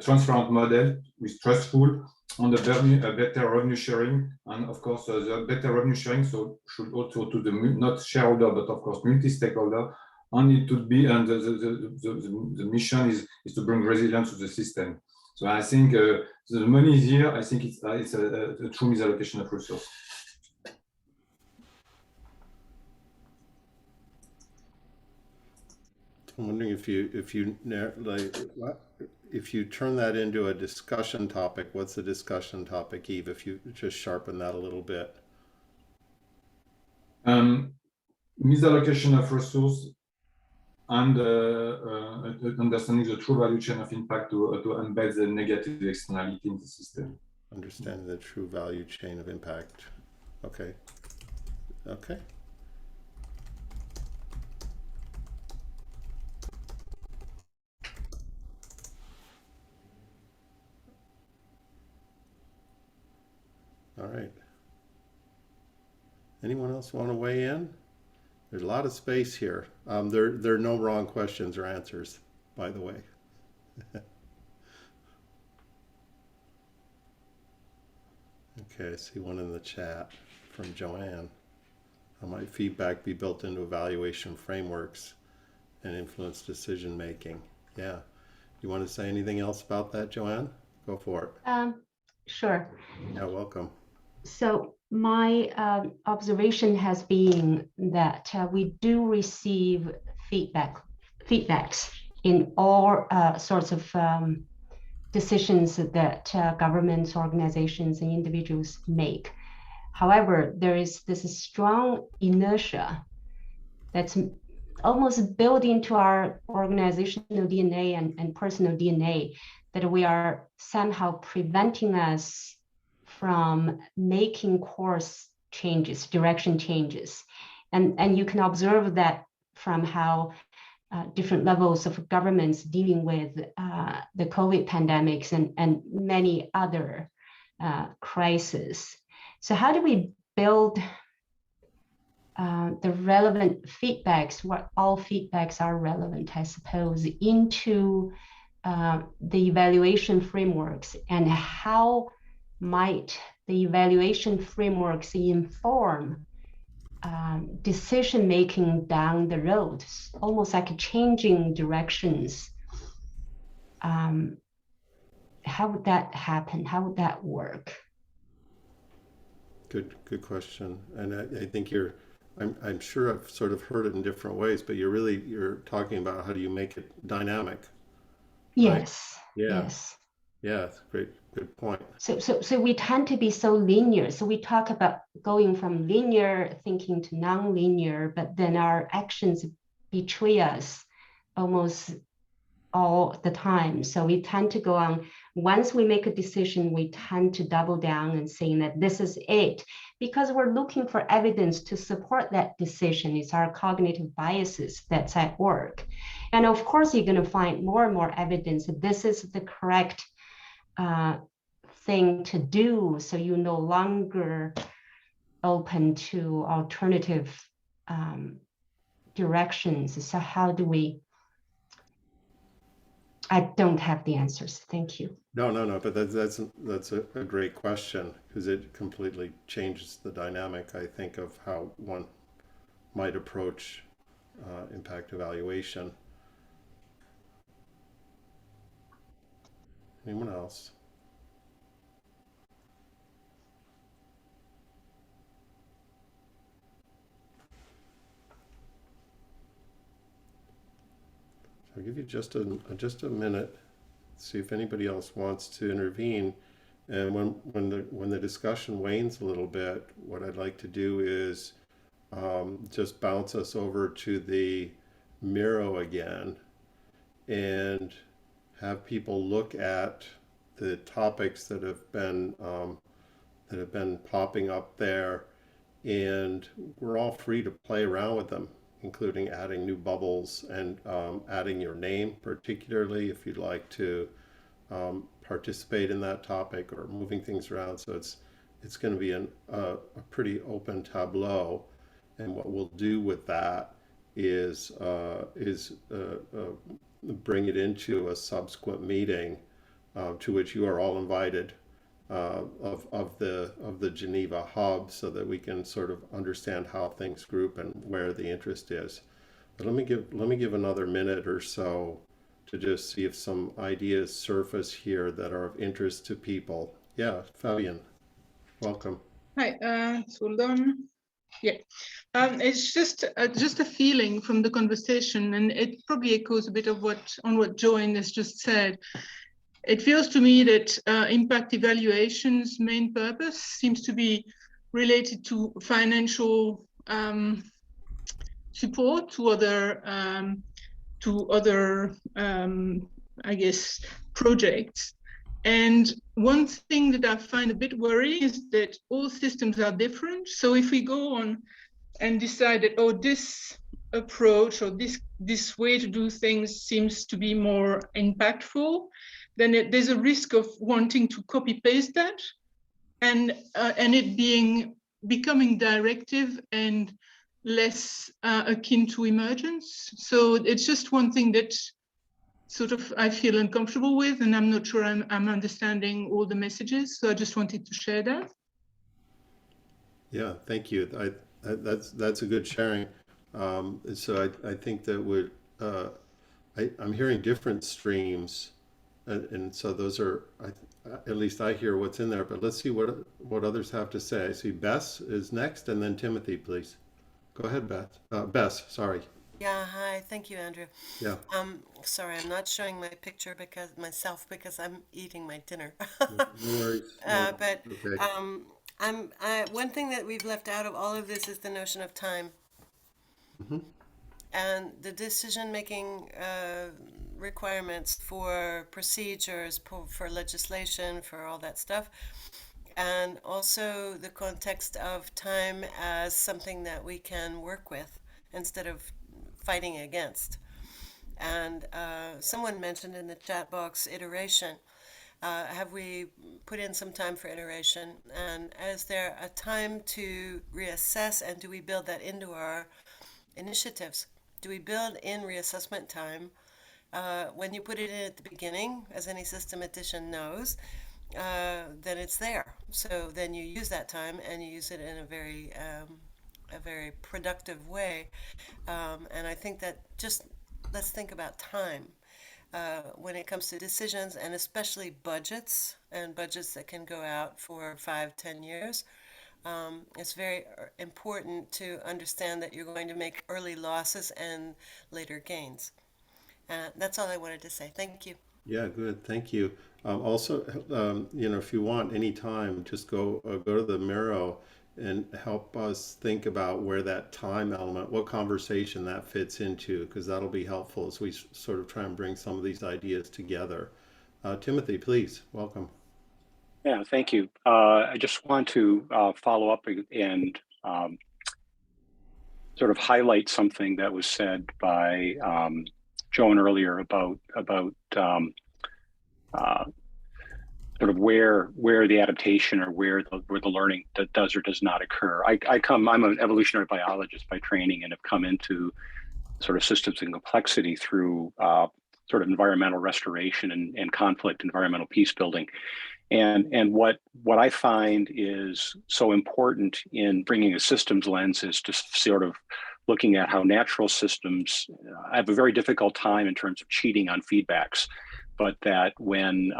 transparent model with trustful and a better revenue sharing. And of course, the better revenue sharing so should also to the not shareholder, but of course multi-stakeholder. And it would be, and the mission is to bring resilience to the system. So I think the money is here. I think it's a true misallocation of resources. I'm wondering if you turn that into a discussion topic, what's the discussion topic, Eve? If you just sharpen that a little bit. Misallocation of resource and understanding the true value chain of impact to embed the negative externality in the system. Understanding the true value chain of impact. Okay. Okay. All right. Anyone else want to weigh in? There's a lot of space here. There are no wrong questions or answers, by the way. Okay, I see one in the chat from Joanne. How might feedback be built into evaluation frameworks and influence decision making? Yeah. You want to say anything else about that, Joanne? Go for it. Sure. Yeah, welcome. So my observation has been that we do receive feedbacks in all sorts of decisions that governments, organizations, and individuals make. However, there is this strong inertia that's almost built into our organizational DNA and personal DNA that we are somehow preventing us from making course changes, direction changes. And you can observe that from how different levels of governments dealing with the COVID pandemics and many other crises. So how do we build the relevant feedbacks, what all feedbacks are relevant, I suppose, into the evaluation frameworks, and how might the evaluation frameworks inform decision-making down the road, almost like changing directions? How would that happen? How would that work? Good question. And I think I'm sure I've sort of heard it in different ways, but you're talking about how do you make it dynamic? Yes. Right? Yeah. Yes. Yeah, good point. So we tend to be so linear. So we talk about going from linear thinking to non-linear, but then our actions betray us almost all the time. So we tend to go on, once we make a decision, we tend to double down and saying that this is it, because we're looking for evidence to support that decision. It's our cognitive biases that's at work. And of course, you're going to find more and more evidence that this is the correct thing to do. So you're no longer open to alternative directions. So how do we? I don't have the answers. Thank you. No, but that's a great question, because it completely changes the dynamic, I think, of how one might approach impact evaluation. Anyone else? I'll give you just a minute, see if anybody else wants to intervene. And when the discussion wanes a little bit, what I'd like to do is just bounce us over to the Miro again and have people look at the topics that have been popping up there, and we're all free to play around with them, including adding new bubbles and adding your name, particularly if you'd like to participate in that topic, or moving things around. So it's going to be a pretty open tableau, and what we'll do with that is bring it into a subsequent meeting to which you are all invited of the Geneva Hub, so that we can sort of understand how things group and where the interest is. But let me give another minute or so to just see if some ideas surface here that are of interest to people. Yeah, Fabian, welcome. Hi, hold on. Yeah, it's just a feeling from the conversation, and it probably echoes a bit of what Joanne has just said. It feels to me that impact evaluation's main purpose seems to be related to financial support to other I guess projects. And one thing that I find a bit worrying is that all systems are different. So if we go on and decide that, oh, this approach or this way to do things seems to be more impactful, then there's a risk of wanting to copy paste that, and it becoming directive and less akin to emergence. So it's just one thing that sort of I feel uncomfortable with, and I'm not sure I'm understanding all the messages. So I just wanted to share that. Yeah, thank you. That's a good sharing. So I think that I'm hearing different streams, and so those are, at least I hear what's in there. But let's see what others have to say. I see Bess is next, and then Timothy, please. Go ahead, Beth. Bess, sorry. Yeah, hi. Thank you, Andrew. Yeah. Sorry, I'm not showing my picture because I'm eating my dinner. No worries. But okay. one thing that we've left out of all of this is the notion of time. Mm-hmm. And the decision-making requirements for procedures, for legislation, for all that stuff, and also the context of time as something that we can work with instead of fighting against. And someone mentioned in the chat box iteration. Have we put in some time for iteration? And is there a time to reassess, and do we build that into our initiatives? Do we build in reassessment time? When you put it in at the beginning, as any system edition knows, then it's there. So then you use that time, and you use it in a very productive way. And I think that just let's think about time when it comes to decisions, and especially budgets, and budgets that can go out for 5-10 years. It's very important to understand that you're going to make early losses and later gains. That's all I wanted to say. Thank you. Yeah, good. Thank you. Also, if you want any time, just go to the Miro and help us think about where that time element, what conversation that fits into, because that'll be helpful as we sort of try and bring some of these ideas together. Timothy, please, welcome. Yeah, thank you. I just want to follow up and sort of highlight something that was said by Joan earlier about sort of where the adaptation or where the learning that does or does not occur. I'm an evolutionary biologist by training, and have come into sort of systems and complexity through sort of environmental restoration and conflict, environmental peace building. And what I find is so important in bringing a systems lens is to sort of looking at how natural systems have a very difficult time in terms of cheating on feedbacks, but that when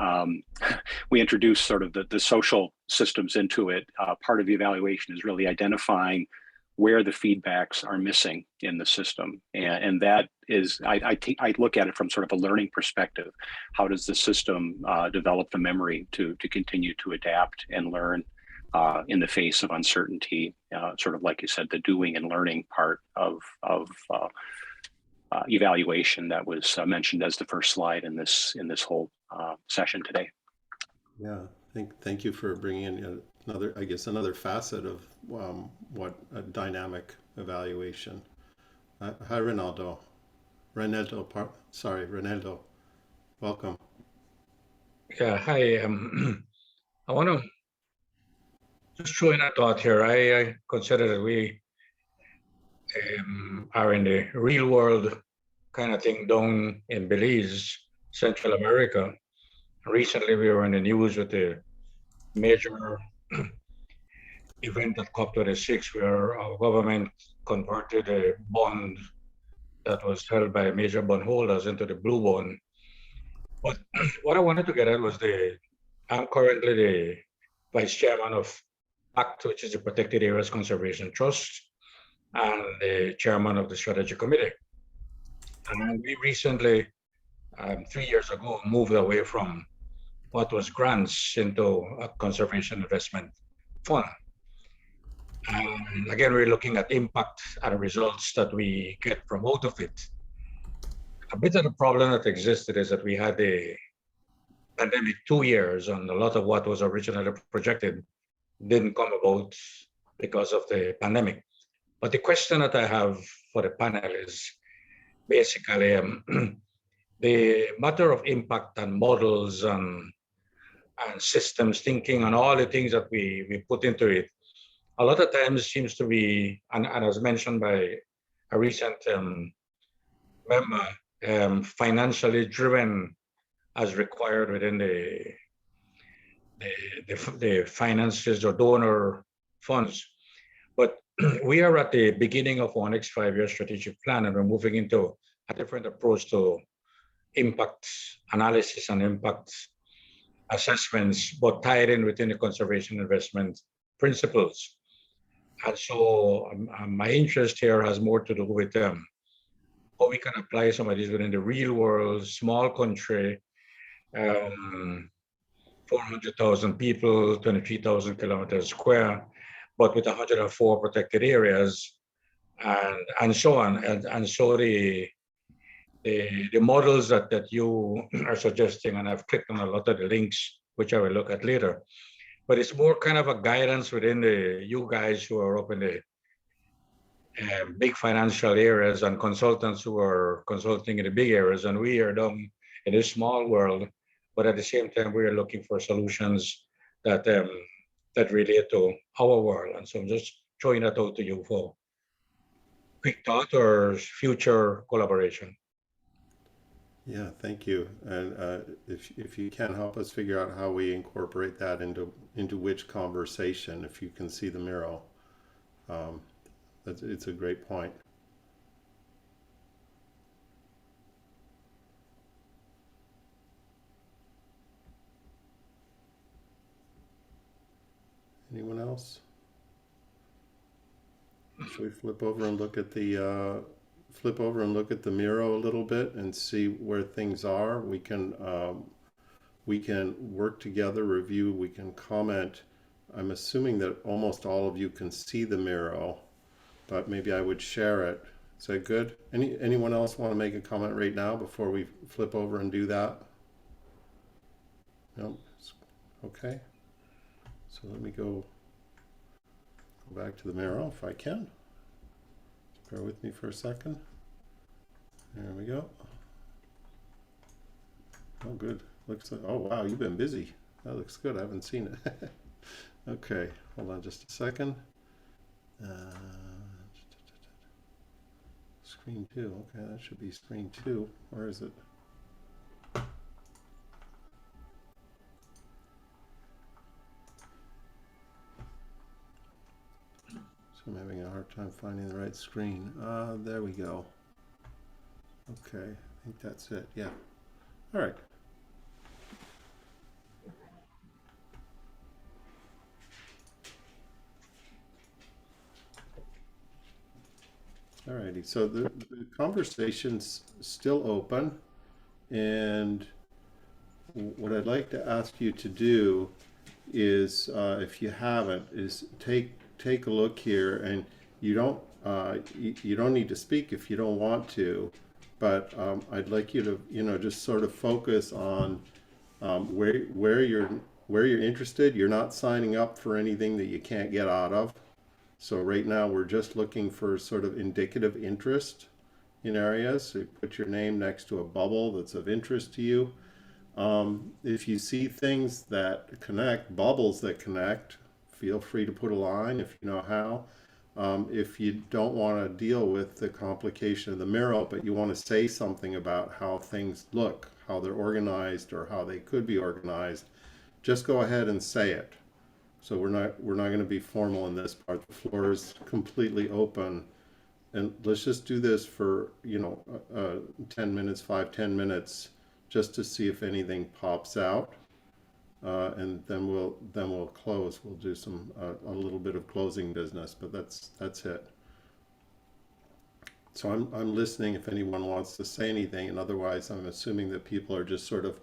we introduce sort of the social systems into it, part of the evaluation is really identifying where the feedbacks are missing in the system. And that is, I look at it from sort of a learning perspective. How does the system develop the memory to continue to adapt and learn in the face of uncertainty, sort of like you said, the doing and learning part of evaluation that was mentioned as the first slide in this whole session today. Yeah, thank you for bringing in another facet of what a dynamic evaluation. Hi, Ronaldo. Ronaldo. Welcome. Yeah, hi. I want to just throw in a thought here. I consider that we are in the real world kind of thing down in Belize, Central America. Recently, we were in the news with the major event at COP26, where our government converted a bond that was held by major bondholders into the blue bond. But what I wanted to get at was I'm currently the vice chairman of PACT, which is the Protected Areas Conservation Trust, and the chairman of the Strategy Committee. And we recently, 3 years ago, moved away from what was grants into a conservation investment fund. And again, we're looking at impact and results that we get from out of it. A bit of the problem that existed is that we had a pandemic 2 years, and a lot of what was originally projected didn't come about because of the pandemic. But the question that I have for the panel is basically the matter of impact and models and systems thinking and all the things that we put into it. A lot of times seems to be, and as mentioned by a recent member, financially driven as required within the finances or donor funds. But we are at the beginning of our next 5-year strategic plan, and we're moving into a different approach to impact analysis and impact assessments, but tied in within the conservation investment principles. And so my interest here has more to do with how we can apply some of these within the real world, small country, 400,000 people, 23,000 kilometers square, but with 104 protected areas, and so on. And so the models that you are suggesting, and I've clicked on a lot of the links, which I will look at later, but it's more kind of a guidance within you guys who are up in the big financial areas and consultants who are consulting in the big areas, and we are down in this small world, but at the same time, we are looking for solutions that relate to our world. And so I'm just throwing that out to you for quick thought or future collaboration. Yeah, thank you. And if you can help us figure out how we incorporate that into which conversation, if you can see the mural, it's a great point. Anyone else? Should we flip over and look at the mural a little bit and see where things are? We can work together, review, we can comment. I'm assuming that almost all of you can see the mural, but maybe I would share it. Is that good? Anyone else want to make a comment right now before we flip over and do that? No? Okay. So let me go back to the mural if I can. Bear with me for a second. There we go. Oh, good. Looks like, oh, wow, you've been busy. That looks good. I haven't seen it. Okay, hold on just a second. Screen 2. Okay, that should be screen 2. Where is it? So I'm having a hard time finding the right screen. There we go. Okay, I think that's it. Yeah. All right. All righty. So the conversation's still open, and what I'd like to ask you to do is, if you haven't, is take a look here, and you don't need to speak if you don't want to, but I'd like you to just sort of focus on where you're interested. You're not signing up for anything that you can't get out of. So right now we're just looking for sort of indicative interest in areas. So you put your name next to a bubble that's of interest to you. If you see things that connect, bubbles that connect, feel free to put a line if you know how. If you don't want to deal with the complication of the mural, but you want to say something about how things look, how they're organized, or how they could be organized, just go ahead and say it. So we're not going to be formal in this part. The floor is completely open, and let's just do this for 10 minutes, 5-10 minutes, just to see if anything pops out, and then we'll close. We'll do some a little bit of closing business, but that's it. So I'm listening if anyone wants to say anything, and otherwise I'm assuming that people are just sort of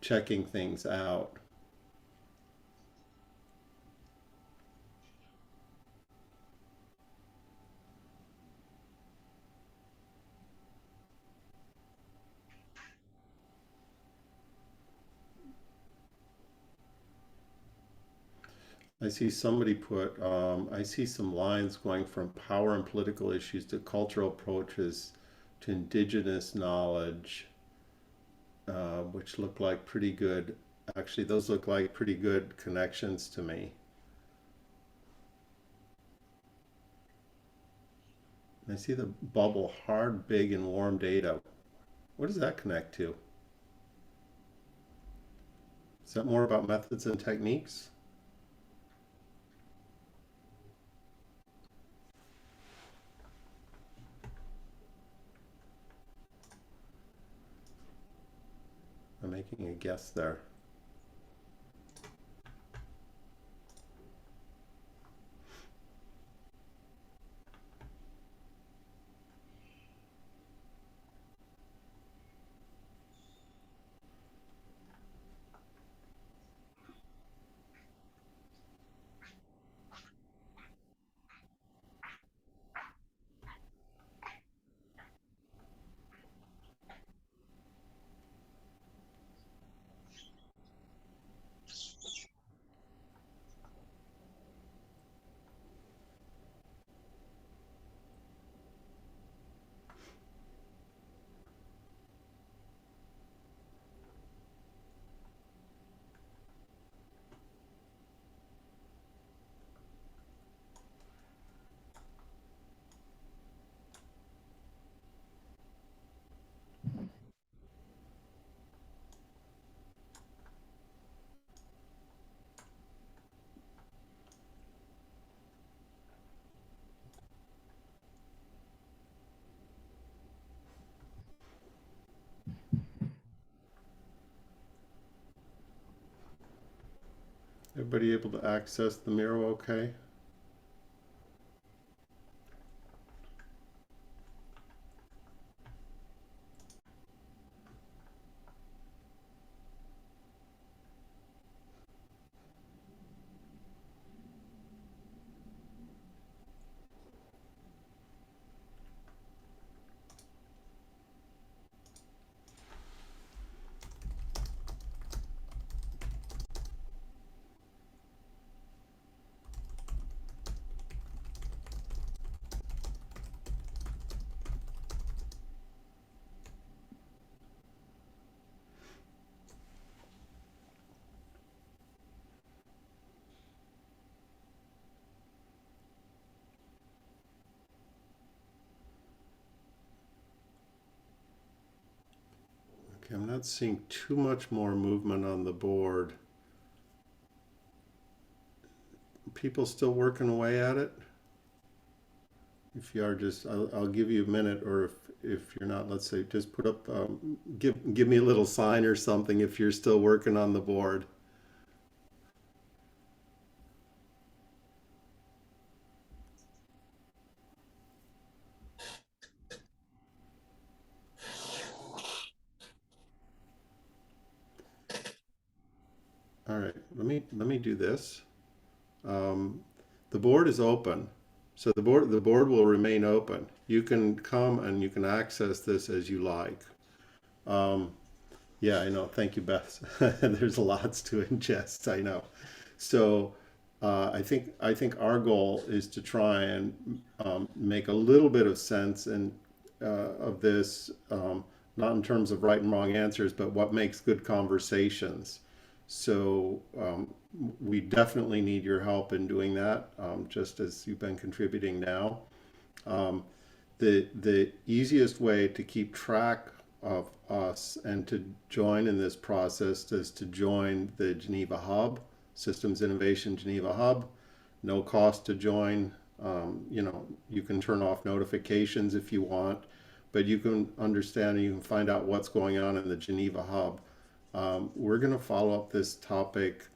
checking things out. I see somebody put, I see some lines going from power and political issues to cultural approaches to indigenous knowledge, which look like pretty good. Actually, those look like pretty good connections to me. And I see the bubble, hard, big, and warm data. What does that connect to? Is that more about methods and techniques? I'm making a guess there. Everybody able to access the Miro okay? I'm not seeing too much more movement on the board. People still working away at it? If you are, just I'll give you a minute, or if you're not, let's say just put up give me a little sign or something if you're still working on the board. All right, let me do this. The board is open, so the board will remain open. You can come and you can access this as you like. Yeah, I know. Thank you, Beth. There's lots to ingest. I know. So I think our goal is to try and make a little bit of sense of this, not in terms of right and wrong answers, but what makes good conversations. So we definitely need your help in doing that, just as you've been contributing now. The easiest way to keep track of us and to join in this process is to join the Geneva Hub, Systems Innovation Geneva Hub. No cost to join. You know, you can turn off notifications if you want, but you can understand and you can find out what's going on in the Geneva Hub. We're going to follow up this topic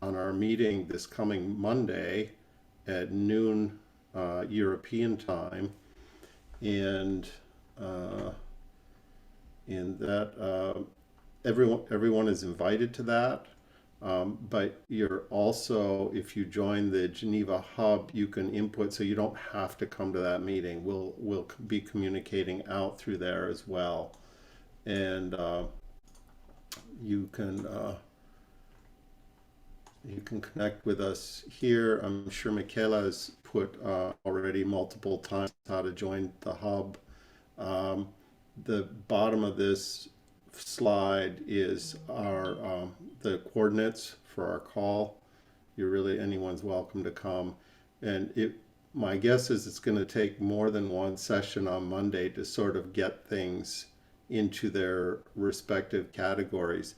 on our meeting this coming Monday at noon European time, and that everyone is invited to that. But you're also, if you join the Geneva Hub, you can input, so you don't have to come to that meeting. We'll be communicating out through there as well, and you can connect with us here. I'm sure Michaela has put already multiple times how to join the hub. The bottom of this slide is our the coordinates for our call. Anyone's welcome to come, and my guess is it's going to take more than one session on Monday to sort of get things into their respective categories.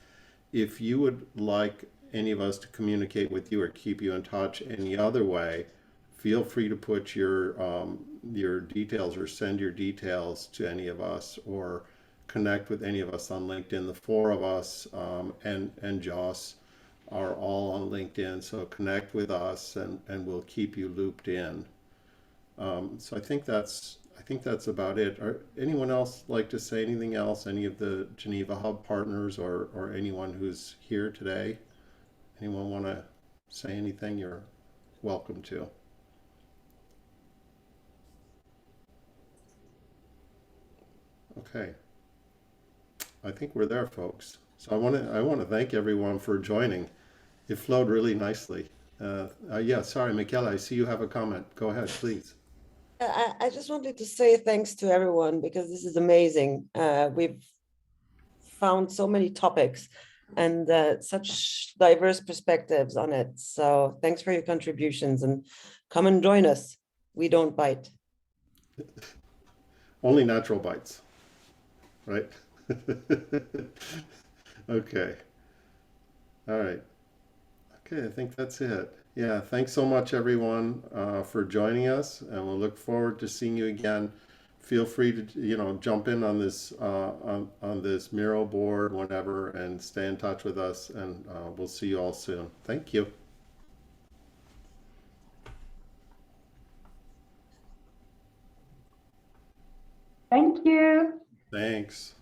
If you would like any of us to communicate with you or keep you in touch any other way, feel free to put your details or send your details to any of us, or connect with any of us on LinkedIn. The four of us and Joss are all on LinkedIn, so connect with us and we'll keep you looped in. So I think that's about it. Anyone else like to say anything else? Any of the Geneva Hub partners or anyone who's here today? Anyone want to say anything? You're welcome to. Okay. I think we're there, folks. So I want to thank everyone for joining. It flowed really nicely. Yeah, sorry, Michaela, I see you have a comment. Go ahead, please. I just wanted to say thanks to everyone, because this is amazing. We've found so many topics and such diverse perspectives on it. So thanks for your contributions, and come and join us. We don't bite. Only natural bites, right? Okay. All right. Okay, I think that's it. Yeah, thanks so much, everyone, for joining us, and we'll look forward to seeing you again. Feel free to jump in on this on this Miro board whenever, and stay in touch with us, and we'll see you all soon. Thank you. Thank you. Thanks.